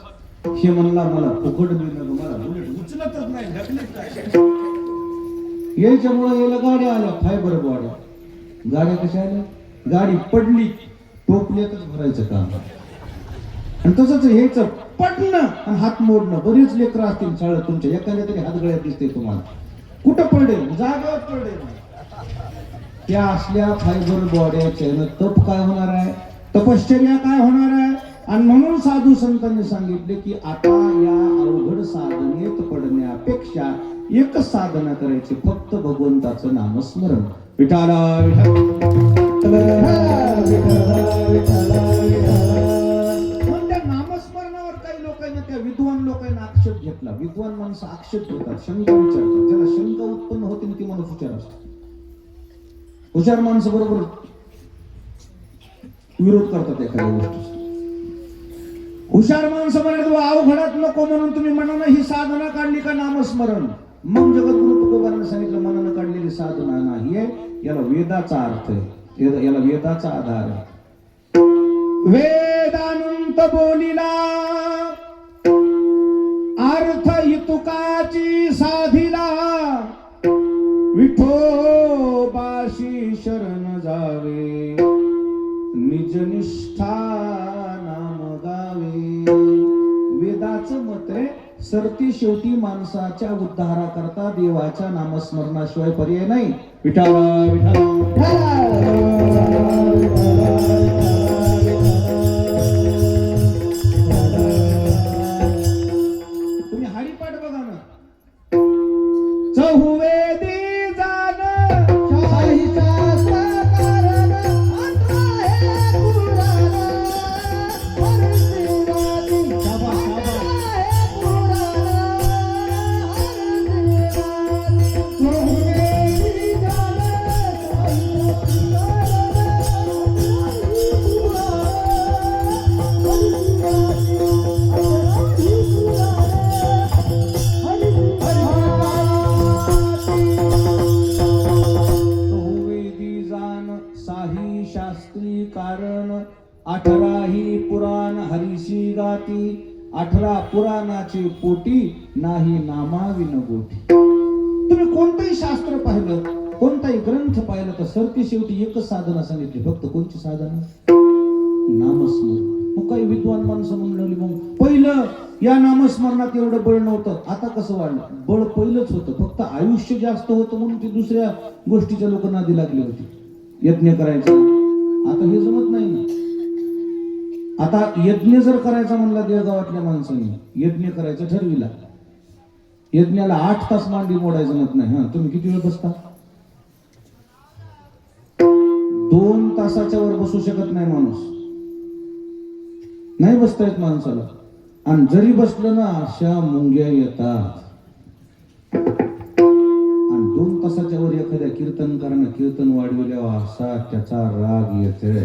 हे म्हणला मला फुकट देणं, मला बुलेट उचलतच नाही, ढकलीत काय. याच्यामुळे याला गाड्या आल्या, फायबर बॉड्या. गाड्या कशा आल्या? गाडी पडली, टोपल्यातच भरायचं काम. आणि तसंच ह्याचं पडणं आणि हात मोडणं. बरीच लेकरं असतील शाळेत तुमच्या, एखाद्या तरी हात गळ्यात दिसते तुम्हाला. कुठं पडे? जागेवर पडे. त्या असल्या फायबर बॉड्याच्या तप काय होणार आहे? तपश्चर्या काय होणार आहे? आणि म्हणून साधू संतांनी सांगितले की आता या अवघड साधनेत पडण्यापेक्षा एकच साधना करायची, फक्त भगवंताचं नामस्मरण. विठाला नामस्मरणावर काही लोकांनी, त्या विद्वान लोकांनी आक्षेप घेतला. विद्वान माणसं आक्षेप घेतात, शंका विचारतात. ज्याला शंका उत्पन्न होते ती माणूस हुशार असतो. हुशार माणसं बरोबर विरोध करतात एखाद्या गोष्टी. हुशार माणसं म्हणत अवघडात नको म्हणून तुम्ही मनानं ही साधना काढली का नामस्मरण. मग जगद्गुरु तुकोबांनी सांगितलं मनानं काढलेली साधना नाही आहे, याला वेदाचा अर्थ आहे, याला वेदाचा आधार आहे. वेदानंत बोलिला अर्थ हितुकाची साधिला, विठोबाशी शरण जावे, निजनिष्ठा नाम गावे. वेदाचं मत आहे सरती शेवटी माणसाच्या उद्धाराकरता देवाच्या नामस्मरणाशिवाय पर्याय नाही. विठाला तुम्ही हरिपाठ बघा ना. चहुवेदी जाण शाही शास्त्र कारण अठरा हे पुराण, परशिवादी शाबास शाबास शास्त्री कारण 18 ही पुराण हरीशी गाती 18 पुराणाची पोटी नाही नामाविन गोठी. तुम्ही कोणतंही शास्त्र पाहिलं कोणताही ग्रंथ पाहिला तर सरते शेवटी एकच साधना सांगितली, फक्त कोणची साधना? नामस्मरण. मग काही विद्वान माणसं म्हणली मग पहिलं या नामस्मरणात एवढं बळ नव्हतं, आता कसं वाढलं? बळ पहिलंच होतं, फक्त आयुष्य जास्त होतं म्हणून ते दुसऱ्या गोष्टीच्या लोक नादी लागली होती. यज्ञ करायचा, आता हे जमत नाही. आता यज्ञ जर करायचा म्हणला देवगावातल्या माणसांनी यज्ञ करायचं ठरविला, यज्ञाला 8 तास मांडी मोडायचं जमत नाही. हा, तुम्ही किती वेळ बसता? 2 तासाच्या वर बसू शकत नाही माणूस, नाही बसता येत माणसाला. आणि जरी बसलं ना अशा मुंग्या येतात. आणि 2 तासाच्या वर एखाद्या कीर्तनकारानं कीर्तन वाढविल्यावर असा त्याचा राग येतोय.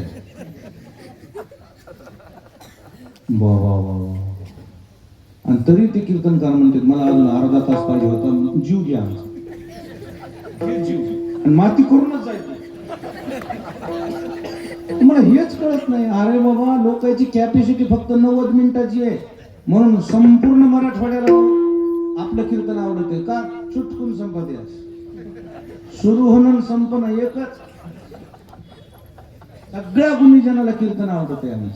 आणि तरी ते कीर्तनकार म्हणतात मला अजून अर्धा तास पाहिजे होता, जीव घ्या जीव आणि माती करूनच जायचं. तुम्हाला हेच कळत नाही. अरे बाबा, लोकांची कॅपॅसिटी फक्त 90 मिनिटाची आहे म्हणून संपूर्ण मराठवाड्याला आपलं कीर्तन आवडते का? चुटकून संपत आहे, सुरू होणं संपणं एकच. सगळ्या गुणीजनाला कीर्तन आवडते, आम्ही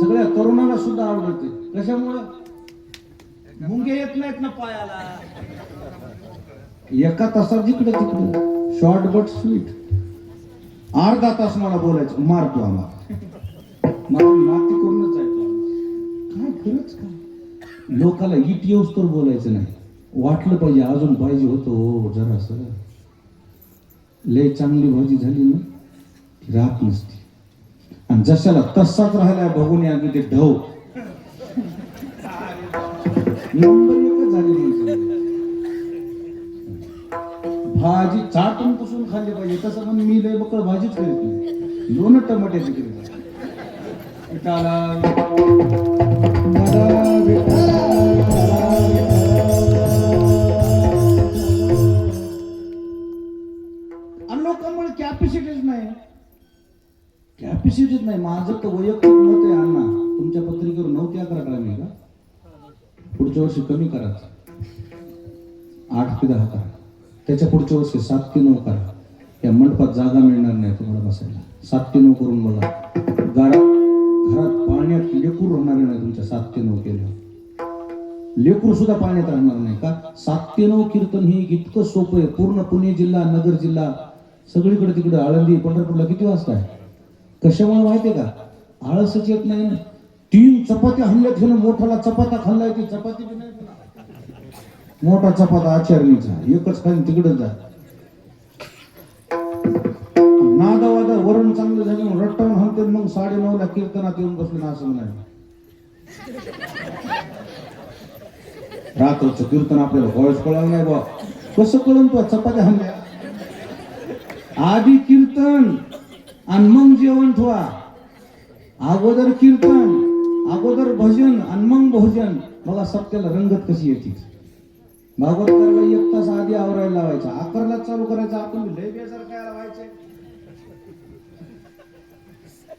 सगळ्या तरुणाला सुद्धा आवडते. कशामुळं? मुंगे येत नाहीत ना पायाला. एका तासात जिकडे तिकडे शॉर्ट बट स्वीट. अर्धा तास मला बोलायचं, मारतो आम्हाला, माती करूनच जायचो. काय खरंच काय? लोकाला इट येऊस तर बोलायचं नाही, वाटलं पाहिजे अजून पाहिजे होतं. हो जरा असं लय चांगली भाजी झाली ना ती राहत नसती. आणि जशाला तसाच राहिला बघून अगदी ते ढव नंबर एकच झाली म्हणजे. भाजी चाटून पुसून खाल्ली पाहिजे, तसं पण मी लय बकळ भाजीच करीत नाही, 2 टमाट्याची करीत. आणि लोकांमुळे कॅपॅसिटीच नाही, कॅपॅसिटीच नाही. माझं तर वैयक्तिक मत आहे अण्णा, तुमच्या पत्रिकेवर 9 ते 11 करा, मी का पुढच्या वर्षी कमी करा, 8 ते 10 करा, त्याच्या पुढच्या वर्षी 7 ते 9 करा. या मंडपात जागा मिळणार नाही तुम्हाला बसायला. 7 ते 9 करून बघा. घरात पाण्यात लेकूर राहणार नाही तुमच्या 7 ते 9 केलं. लेकूर सुद्धा पाण्यात राहणार नाही का? 7 ते 9 कीर्तन हे इतकं सोपं आहे. पूर्ण पुणे जिल्हा, नगर जिल्हा, सगळीकडे तिकडे, आळंदी पंढरपूरला किती वाजता आहे? कशामुळे माहितीये का? आळसच येत नाही ना. 3 चपात्या हल्ल्यात घेणं, मोठाला चपाता खाल्लाय ती चपाती बी नाही पुन्हा. मोठा चपाता आचारणीचा एकच खाली तिकडच जा. नादावादा वरण चांगलं झालं रट्टावून हलते, मग 9:30ला कीर्तनात येऊन बसले ना असं नाही. रात्रचं कीर्तन आपल्याला वॉइस कळलं नाही बा. कसं कळून तो चपात्या हल्ल्या? आधी कीर्तन आणि मग जेवण ठेवा. अगोदर कीर्तन, अगोदर भजन आणि मग भोजन. बघा सत्याला रंगत कशी येते. भागवत करायला 1 तास आधी आवरायला लावायचा, 11ला चालू करायचा. आपण लय बेजार काय लावायचे,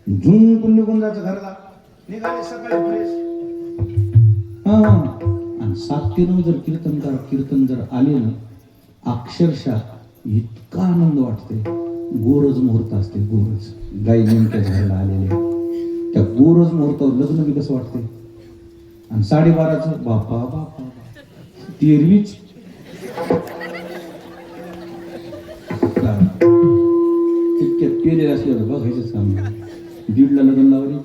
झुंकून निघून जायचं घरला, निघाले सकाळी फ्रेश. आणि 7 ते 9 जर कीर्तन जर आले ना, अक्षरशः इतका आनंद वाटते. गोरज मुहूर्त असते, गोरज गाई नेमक्या झाडाला आलेले, त्या गोरज मुहूर्तावर लग्न बी कसं वाटते. आणि 12:30चं बापा बापा 13वीच इतक्या पेलेले असल्यावर बघायचंच काम नाही. 1:30ला लग्न लावले,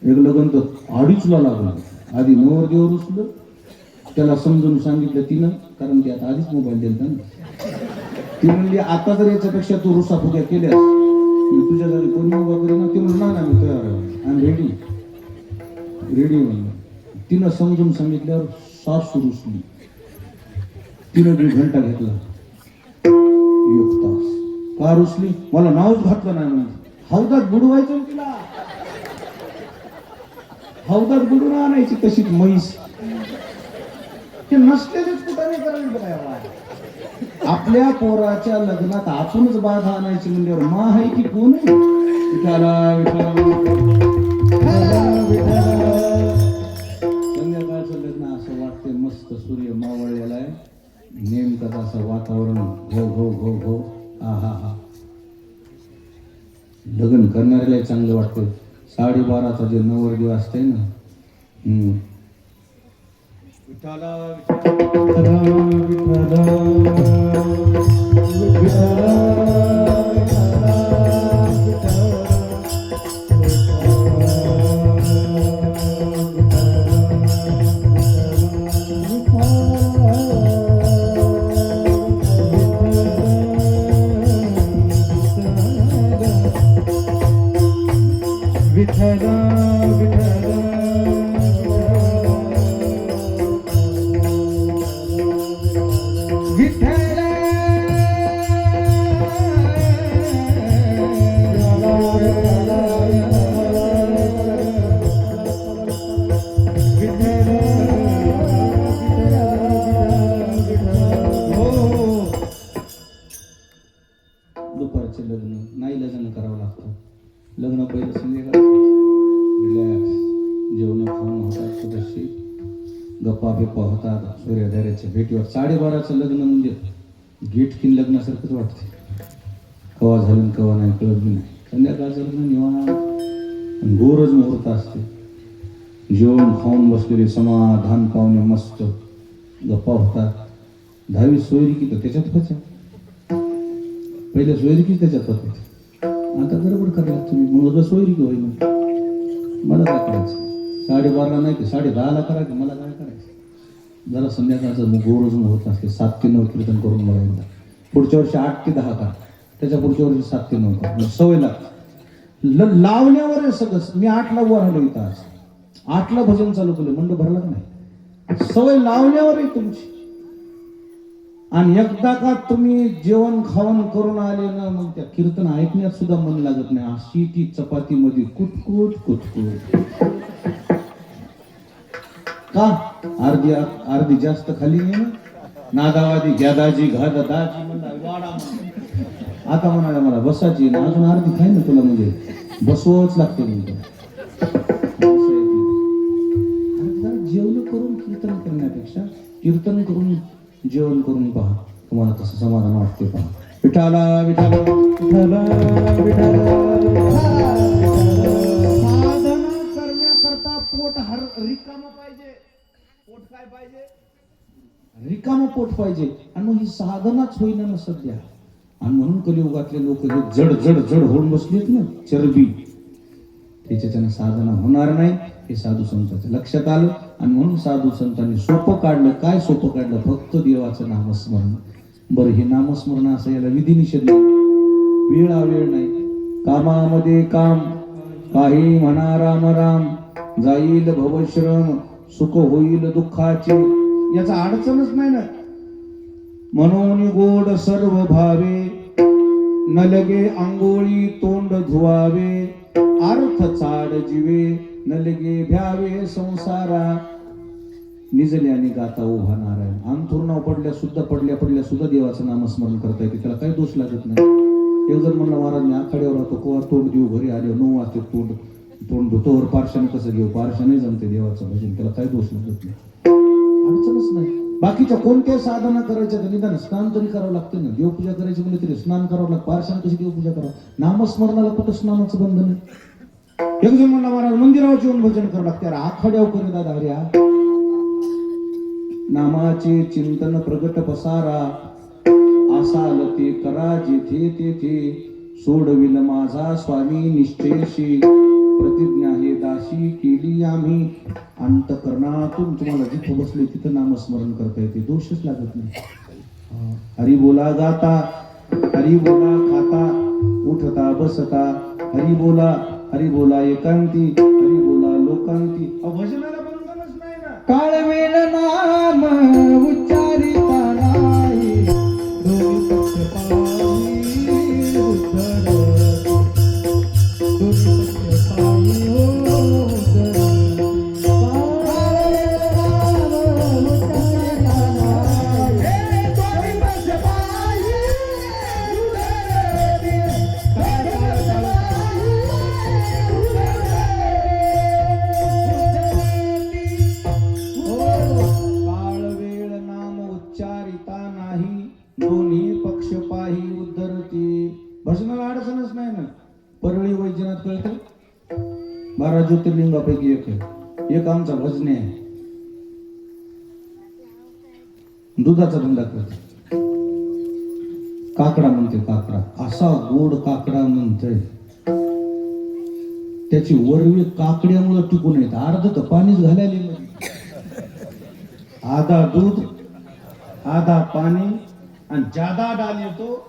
एक लग्न तर 2:30ला लागलं. आधी नवरदेव रुसलं, त्याला समजून सांगितलं तिनं, कारण ती आता आधीच मोबाईल दिलता ना. ती म्हणली आता जर याच्यापेक्षा तू रुसा फुग्या केल्यास मी तुझ्या घरी कोणी उभा करेन ना. ती म्हणलं ना मी तयार आहे, आय एम रेडी रेडी म्हणलं. तिनं समजून सांगितल्यावर सासू रुसली. तिनं 1.5 घंटा घेतला, 1 तास. का रुसली? मला नावच घातलं नाही म्हणजे. हौदात बुडवायचं तिला, हौदात बुडून आणायची तशीच म्हैस. ते नसलेलेच कुठं नाही करायला बघा. आपल्या पोराच्या लग्नात आपणच बाधा आणायची म्हणल्यावर मा आहे की कोण आहे? विठाला विठाला संध्याकाळचं लग्न असं वाटते मस्त सूर्य मावळलेला आहे नेमकंच असं वातावरण घो घो घो घो हा हा लग्न करणाऱ्याला चांगलं वाटतं 12:30चा जे नवरदेव असते ना विठाला विठाला दुपारचे लग्न नाही लग्न करावं लागतं लग्न पहिलं संध्याकाळ रिलॅक्स जेवण खाऊन होतात थोडीशी गप्पा बिप्पा होतात सूर्योदयाच्या भेटीवर 12:30चं लग्न म्हणजे गेटकीन लग्नासारखंच वाटते कवा झालं कवा नाही कळत बी नाही संध्याकाळचं लग्न निवांत गोरज मुहूर्त असते जेवण खाऊन बसलेले समाधान पाहुणे मस्त गप्पा होतात 10वी सोयरिकी तर त्याच्यात होत्या पहिले सोयरिकी त्याच्यात होते आता गडबड करायला तुम्ही मग सोयरिकी होईल मला काय करायचं 12:30 नाही की 10:30 करायचं मला काय करायचं जरा संध्याकाळचं गोरज मुहूर्त असते 7 ते 9 कीर्तन करून मला एकदा पुढच्या वर्षी 8 ते 10 करा त्याच्या पुढच्या वर्षी 7 ते 9 करा सवय लागते लावण्यावर आहे सगळं मी 8ला वर आलो इथं आज 8ला भजन चालू केलं मंड भरला नाही सवय लावण्यावर आहे तुमची आणि एकदा का तुम्ही जेवण खाऊन करून आले ना मग त्या कीर्तन ऐकण्यात सुद्धा मन लागत नाही अशी ती चपाती मध्ये कुटकुट कुटकुट का अर्धी जास्त खाली नाही ना नादावादी ग्यादाजी घादाजी म्हणला वाडा आता म्हणाला मला बसायची ना अजून अर्धी खाय ना तुला म्हणजे बसवाच लागते म्हणजे जेवण करून कीर्तन करण्यापेक्षा कीर्तन करून जेवण करून पहा तुम्हाला कसं समाधान वाटते पहा विठाला विठाला विठाला साधना करण्याकरता पोट रिकामा पाहिजे पोट काय पाहिजे रिकामा पोट पाहिजे आणि मग ही साधनाच होईना ना सध्या आणि म्हणून कलियुगातले लोक हे जड जड जड होऊन बसलेत ना चरबी त्याच्यानं साधना होणार नाही हे साधू संतांच्या लक्षात आलं आणि म्हणून साधू संतांनी सोपं काढलं काय सोपं काढलं फक्त देवाचं नामस्मरण बरं हे नामस्मरण असं याला विधी निषेध नाही वेळ नाही कामामध्ये काम काही म्हणा राम राम जाईल भवश्रम सुख होईल दुःखाचे याचा अडचणच नाही ना म्हणून गोड सर्व भावे न लगे आंघोळी तोंड धुवावे अर्थ चाड जीवे न लगे भ्यावे संसारा निजल्याने गाता उभा नारायण अंथरुणावर पडल्या सुद्धा देवाचं नामस्मरण करता येते त्याला काही दोष लागत नाही एक जर म्हणलं महाराज मी आखाड्यावर राहतो कोवा तोंड देऊ घरी आले 9 वाजते तोंड धुतोवर पारशाने कसं घेऊ पारशाने जमते देवाचं भजन त्याला काही दोष लागत नाही अडचणच नाही बाकीच्या कोणत्याही साधना करायच्या तर निदान स्नान तरी करावं लागतं ना देवपूजा करायची म्हणजे तरी स्नान करावं लागतं पारशाने कशी देवपूजा करावं नामस्मरणाला कुठं स्नानाचं बंधन आहे एक जण म्हणला महाराज मंदिरावर जेवण भजन करावं लागते आखाड्यावर करी दादा हर्या नामाचे चिंतन प्रगट पसारा असाल ते करा जेथे तेथे सोडविल माझा स्वामी निश्चयशी प्रतिज्ञा हे दाशी केली आम्ही अंतकरणातून तुम्हाला जिथं बसले तिथं नामस्मरण करता येते दोषच लागत नाही हरी बोला गाता हरी बोला खाता उठता बसता हरी बोला एकांती हरी बोला लोकांती भजनाला बंधनच नाही ना काळवेल नाम उच्चारिता नाही दोन पक्ष पायी उद्धर दोन पक्ष पायी भजनाला अडचणच नाही ना. परळी वैजनाथ कळतं, 12 ज्योतिर्लिंगापैकी एक आहे. एक आमचा भजने आहे, दुधाचा धंदा करते. काकडा म्हणते, काकडा असा गोड काकडा म्हणतोय, त्याची वरवी काकड्यामुळे टिकून येत. अर्ध तर पाणीच घालायला, आधा दूध आधा पाणी आणि जादा डाल येतो.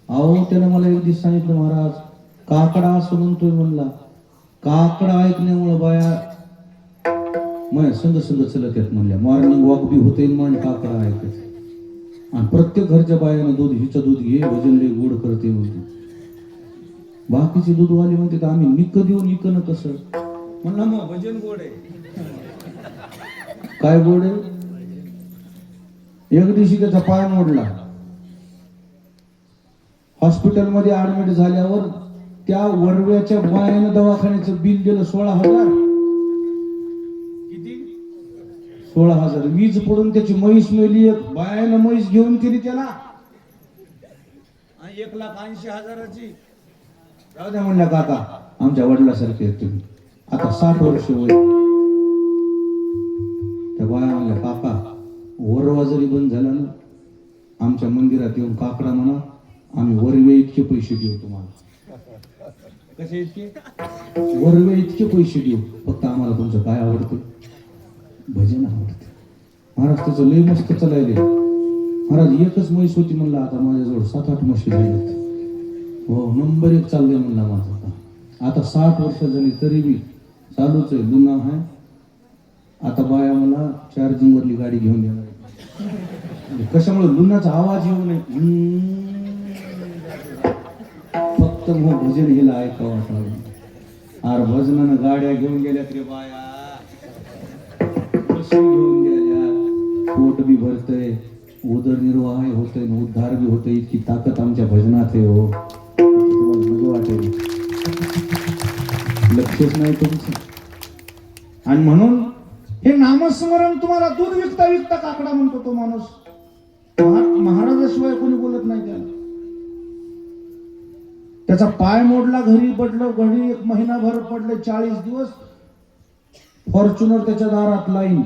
अहो त्यानं मला एक दिवस सांगितलं, महाराज काकडा असं म्हणतोय म्हणला. काकडा ऐकण्यामुळे बाया मग संग संग चलत येत म्हणल्या. मॉर्निंग वॉक बी होते मन काकडा ऐकत. आणि प्रत्येक घरच्या बायानं दूध, हिचं दूध घे, भजन लय गोड करते म्हणते. बाकीचे दूधवाले म्हणते तर आम्ही निक देऊन इकणं कसं. म्हणलं मग भजन गोड आहे. काय गोड आहे. एक दिवशी त्याचा पाय मोडला. हॉस्पिटलमध्ये ऍडमिट झाल्यावर त्या वरव्याच्या बायानं दवाखान्याचं बिल दिलं 16,000. किती? 16,000. वीज पडून त्याची म्हैस मेली. एक बायानं म्हैस घेऊन केली त्याला 1,80,000ची. राहू द्या म्हणल्या, काका आमच्या वडिलासारखे आहेत तुम्ही, आता 60 वर्ष वय. त्या बाया म्हणल्या, काका वरवा जरी बंद झाला ना, आमच्या मंदिरात येऊन काकडा म्हणा, आम्ही वरवे इतके पैसे देऊ तुम्हाला. कसे इतके? वरवे इतके पैसे देऊ, फक्त आम्हाला तुमचं काय आवडतं? भजन आवडते. महाराज त्याचं लय मस्त चालायले. महाराज एकच म्हैस होती म्हणला, आता माझ्याजवळ 7-8 म्हशी झाल्यात. हो नंबर 1 चाललंय म्हणला माझा. आता 60 वर्ष झाली तरी बी चालूच आहे. लुना आहे. आता बाया मला चार्जिंग वरली गाडी घेऊन देणार. कशामुळे? लुनाचा आवाज येऊ नये, फक्त मग भजन हिला ऐकावं वाटावं. अरे भजनानं गाड्या घेऊन गेल्या रे बाया, घेऊन गेल्या, पोट बी भरतय, उदरनिर्वाह होतोय, उद्धार बी होतोय. इतकी ताकद आमच्या भजनात आहे. हो तुम्हाला वाटेल, लक्षच नाही तुमचं. आणि म्हणून हे नामस्मरण तुम्हाला दूध विकता विकता काकडा म्हणतो तो माणूस. महाराजाशिवाय कोणी बोलत नाही त्याला. त्याचा पाय मोडला, घरी पडलं, घरी 1 महिनाभर पडले, 40 दिवस. फॉर्च्युनर त्याच्या दारात लाईन,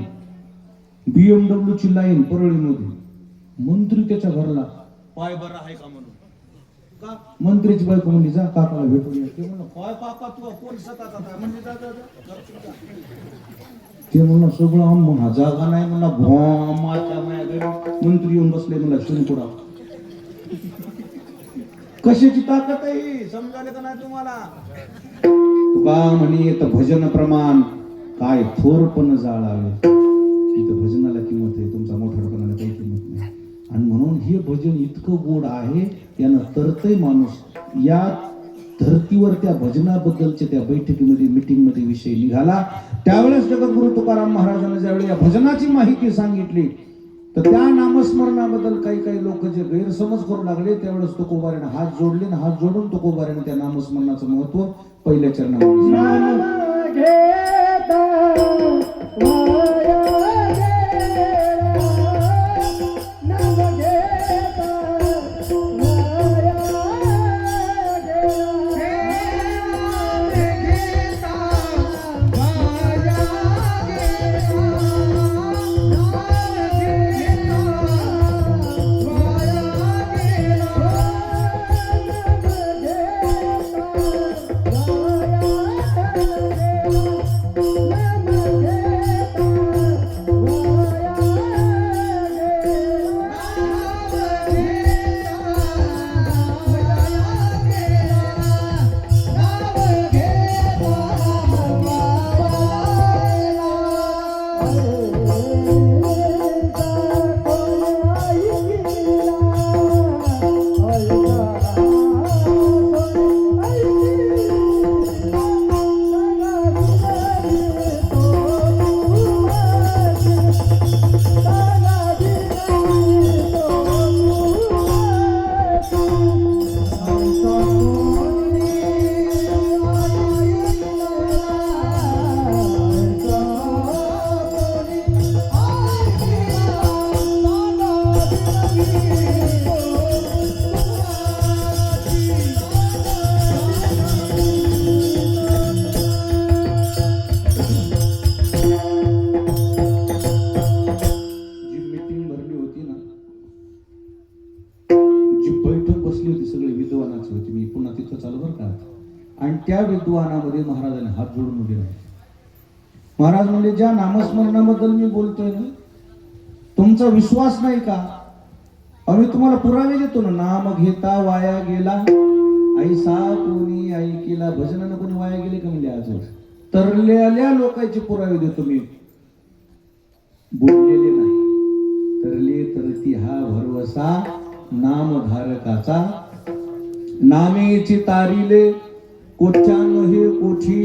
BMW ची लाईन परळीमध्ये. मंत्री त्याच्या घरला, पाय बरा आहे का म्हणून. का? मंत्रीची बायको म्हणली, जा काकाला भेटून. ते म्हणलं, काय काका तू कोण सता म्हणजे ते म्हणलं सगळं म्हणा, जागा नाही म्हणला. मंत्री येऊन बसले म्हणला, शिरपुडा. कशाची ताकद आहे समजाले का नाही तुम्हाला? तुका म्हणे तर भजन प्रमाण काय थोरपण जाळावे. इथं भजनाला किंमत आहे, तुमचा मोठ्यापणाला काही किंमत नाही. आणि म्हणून हे भजन इतकं गोड आहे, यानं तरतय माणूस. या धर्तीवर त्या भजनाबद्दलच्या त्या बैठकीमध्ये, मीटिंगमध्ये विषय निघाला. त्यावेळेस जगद्गुरु तुकाराम महाराजांना ज्यावेळी या भजनाची माहिती सांगितली, तर त्या नामस्मरणाबद्दल काही लोक जे गैरसमज करू लागले, त्यावेळेस तुकोबाऱ्याने हात जोडले. हात जोडून तुकोबाऱ्याने त्या नामस्मरणाचं महत्व पहिल्या चरणामध्ये बसली होती, सगळे विद्वानाची होती. मी पुन्हा तिथं चालू बरं का. आणि त्या विद्वानामध्ये महाराजांनी हात जोडून उभे राहिले. महाराज म्हणले, ज्या नामस्मरणाबद्दल मी बोलतोय ना, तुमचा विश्वास नाही का? आम्ही तुम्हाला पुरावे देतो ना. नाम घेता वाया गेला ऐसा कोणी ऐकेला. भजनानं कोणी वाया गेले का म्हणजे आजवर? तरलेल्या लोकांचे पुरावे देतो मी, बोललेले नाही. तरले तरती हा भरवसा नामधारकाचा. नामेची तारिले कोच्यान हे कोठी,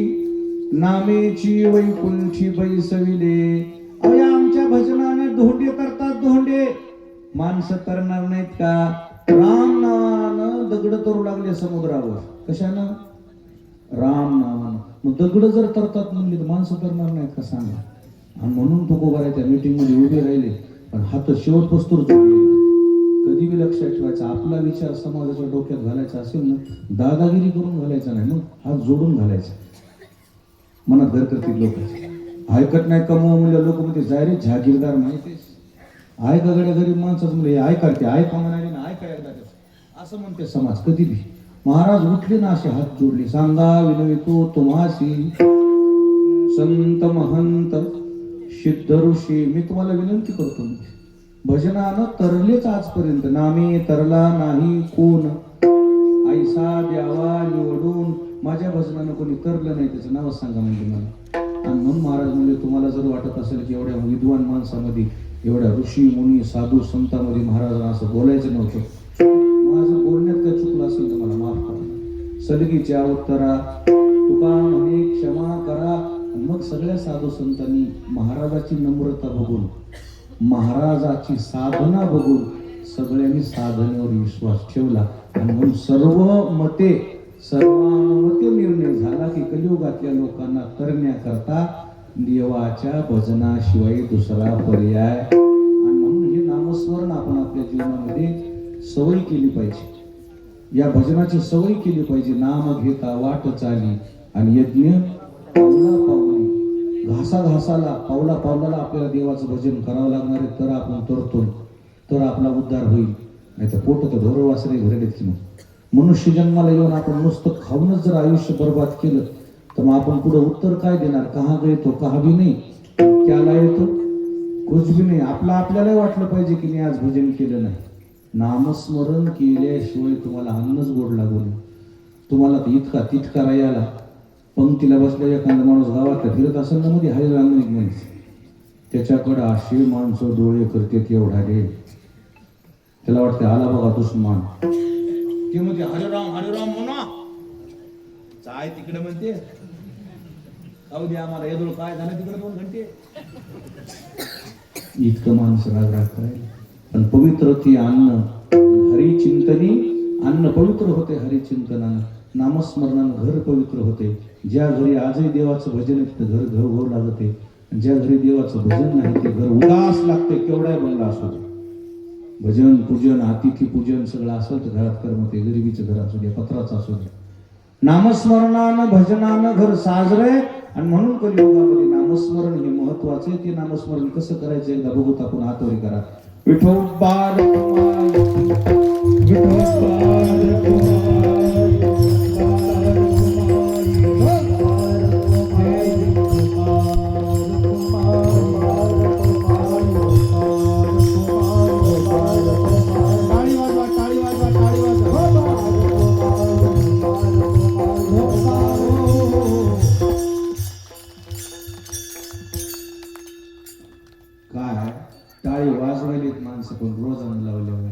नामेची वैकुंठी बैसविले. अरे आमच्या भजनाने धोंडे करतात, धोंडे. माणसं तरणार नाहीत का? राम नावानं दगड तरू लागले समुद्रावर. कशानं? राम नावानं. मग दगड जर तरतात म्हणले तर माणसं तरणार नाहीत का सांगा? आणि म्हणून तुकोबाराच्या मीटिंग मध्ये उभे राहिले, पण हात शेवट पस्तूर जोडले. कधी बी लक्षात ठेवायचा, आपला विचार समाजाच्या डोक्यात घालायचा असेल ना, दादागिरी करून घालायचा नाही, मग हात जोडून घालायचा. मनात घर करतील लोक. ऐकत नाही कमवा म्हणजे लोक म्हणते जाय रे जागीरदार माहितीस. आय का गड्या गरीब माणसाचं म्हणजे आय करते, आय का म्हणाले ना, आय काय एकदा असं म्हणते समाज. कधी बी महाराज उठले ना, असे हात जोडले. सांगा विनवितो तुम्हासी संत महंत सिद्ध ऋषी. मी तुम्हाला विनंती करतो, भजनानं तरलेच आजपर्यंत. नामे तरला नाही कोण, ऐसा द्यावा निवडून. माझ्या भजनानं कोणी तरलं नाही, त्याचं नावच सांगा म्हणजे मला. आणि म्हणून महाराज म्हणजे तुम्हाला जर वाटत असेल की एवढ्या विद्वान माणसामध्ये, एवढ्या ऋषी मुनी साधू संतांमध्ये महाराजांना असं बोलायचं नव्हतं, माझं बोलण्यात काय चुकलं असेल तर मला माफ करा. सलगीच्या उत्तरा तुका म्हणे क्षमा करा. मग सगळ्या साधू संतांनी महाराजाची नम्रता बघून, महाराजाची साधना बघून सगळ्यांनी साधनेवर विश्वास ठेवला. आणि म्हणून सर्वानुमते निर्णय झाला की कलियुगातल्या लोकांना तरण्याकरता देवाच्या भजनाशिवाय दुसरा पर्याय. आणि म्हणून हे नामस्मरण आपण आपल्या जीवनामध्ये सवय केली पाहिजे. या भजनाची सवय केली पाहिजे. नाम घेता वाट चाली आणि यज्ञ पावला पावली. घासा घासाला, पावला पावलाला आपल्याला देवाचं भजन करावं लागणार आहे, तर आपण तरतो, तर आपला उद्धार होईल. नाही तर पोट तर ढोर वासरे भरलेत की. मग मनुष्य जन्माला येऊन आपण नुसतं खाऊनच जर आयुष्य बर्बाद केलं तर मग आपण पुढे उत्तर काय देणार? कहा गए तो कहा भी नाही, त्याला येतो कुछ भी नाही. आपल्याला वाटलं पाहिजे की मी आज भजन केलं नाही. नामस्मरण केल्याशिवाय तुम्हाला अन्नच गोड लागू नये. तुम्हाला इतका तितका राहायला पंक्तीला बसल्या एखादा माणूस गावात फिरत असेल ना, मध्ये हरिराम म्हणजे त्याच्याकडे अशी माणसं डोळे करते एवढा रे, त्याला वाटते आला बघा दुश्मन. ते म्हणते हरिराम हरिराम म्हणा, चाय तिकडे म्हणते, जाऊ दे आम्हाला येदोळ काय झालं तिकडे 2 घंटे. इतकं माणसं राग करायला. पण पवित्र ती अन्न हरिचिंतनी, अन्न पवित्र होते हरिचिंतनानं. नामस्मरणानं घर पवित्र होते. ज्या घरी आजही देवाचं भजन आहे तिथं घर घर लागते. ज्या घरी देवाचं भजन नाही ते घर उदास लागते. केवढा बनला असू दे, भजन पूजन अतिथी पूजन सगळं असेल तर घरात करमते. गरिबीचं घर असू दे, पत्राचं असू दे. नामस्मरणानं भजनानं घर साजरे. आणि म्हणून कलियुगामध्ये नामस्मरण हे महत्वाचे. ते नामस्मरण कसं करायचं एकदा बघूत आपण. हातवरी करा. विठोबा काय टाळी वाजवायलीत माणसं, पण रोजानं लावल्यावर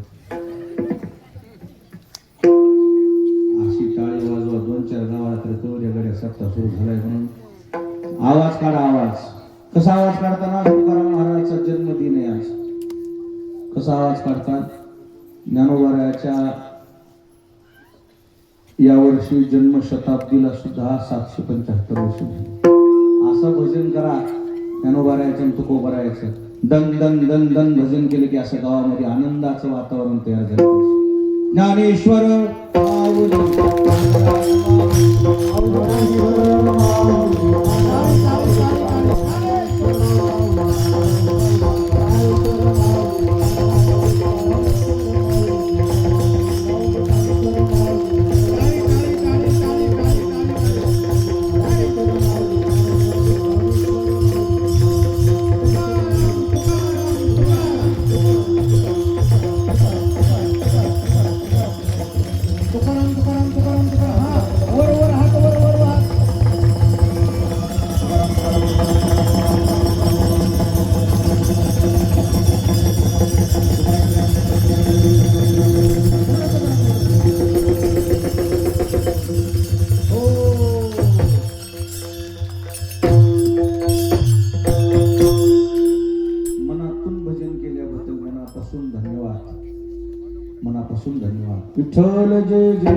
अशी टाळी वाजवा 2-4 गावात तेवढ्या गड्या सप्ताह सुरू झालाय म्हणून आवाज काढा. आवाज कसा आवाज काढताना? तुकाराम महाराजांचा जन्मदिन आहे आज. कसा आवाज काढतात? ज्ञानोबारायाच्या यावर्षी जन्मशताब्दीला सुद्धा 775 वर्ष झाली. असं भजन करा ज्ञानोबारायाचं, तुकोबारायाचं. दन दन दन दन भजन केलं की असं गावामध्ये आनंदाचं वातावरण तयार झालं. ज्ञानेश्वर वर वर हात वर वर हात. मनातून भजन केल्याबद्दल मनापासून धन्यवाद. मनापासून धन्यवाद. विठ्ठल जय जय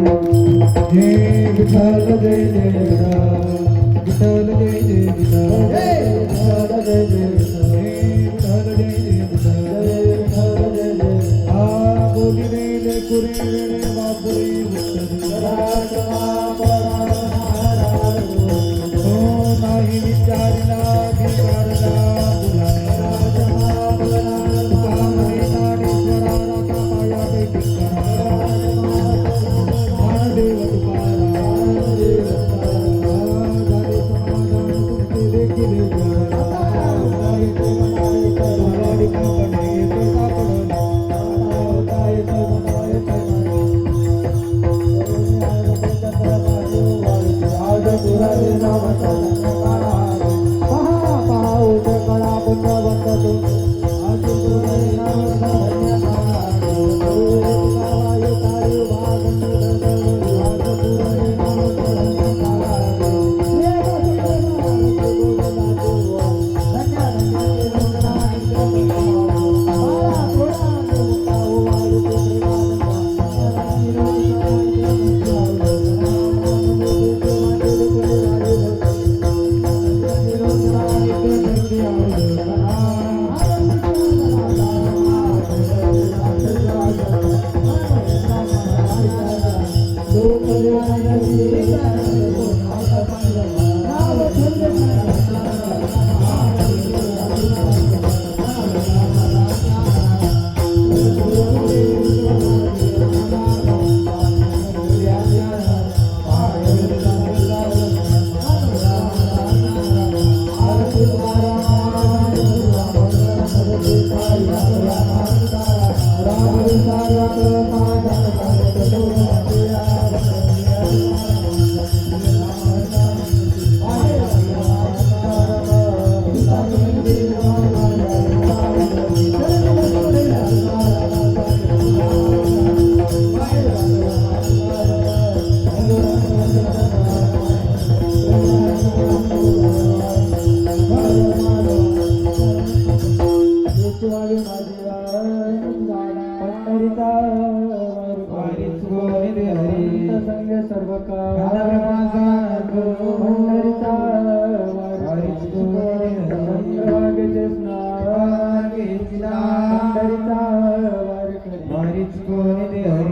हे विठ्ठल जय जय राम. विठ्ठल जय जय विठ्ठल. विठ्ठल जय जय विठ्ठल. विठ्ठल जय जय विठ्ठल. विठ्ठल जय जय. आ बोली वेले कुरे वेळे वापुरी विठ्ठल. हो नाही विचारला विचारला बुलाया. तुका म्हणे ज्ञानेश्वरा राखा पाया पैकी करा. ज्ञानदेव तुकाराम देव तुकाराम. झाले समाधान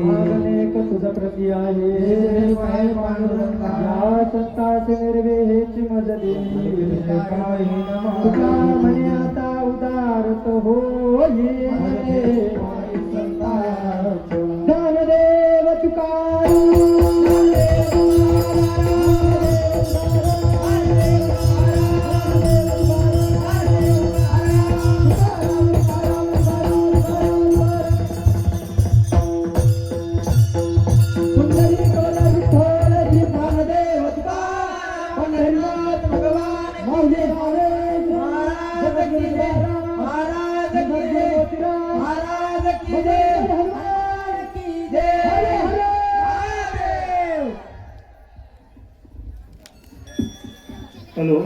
तुमचे देखील तुझा प्रती आहे संताचे निर्वेहेची मजली तुका म्हणे आता उदारत होई ज्ञानदेव तुकाराम. हॅलो.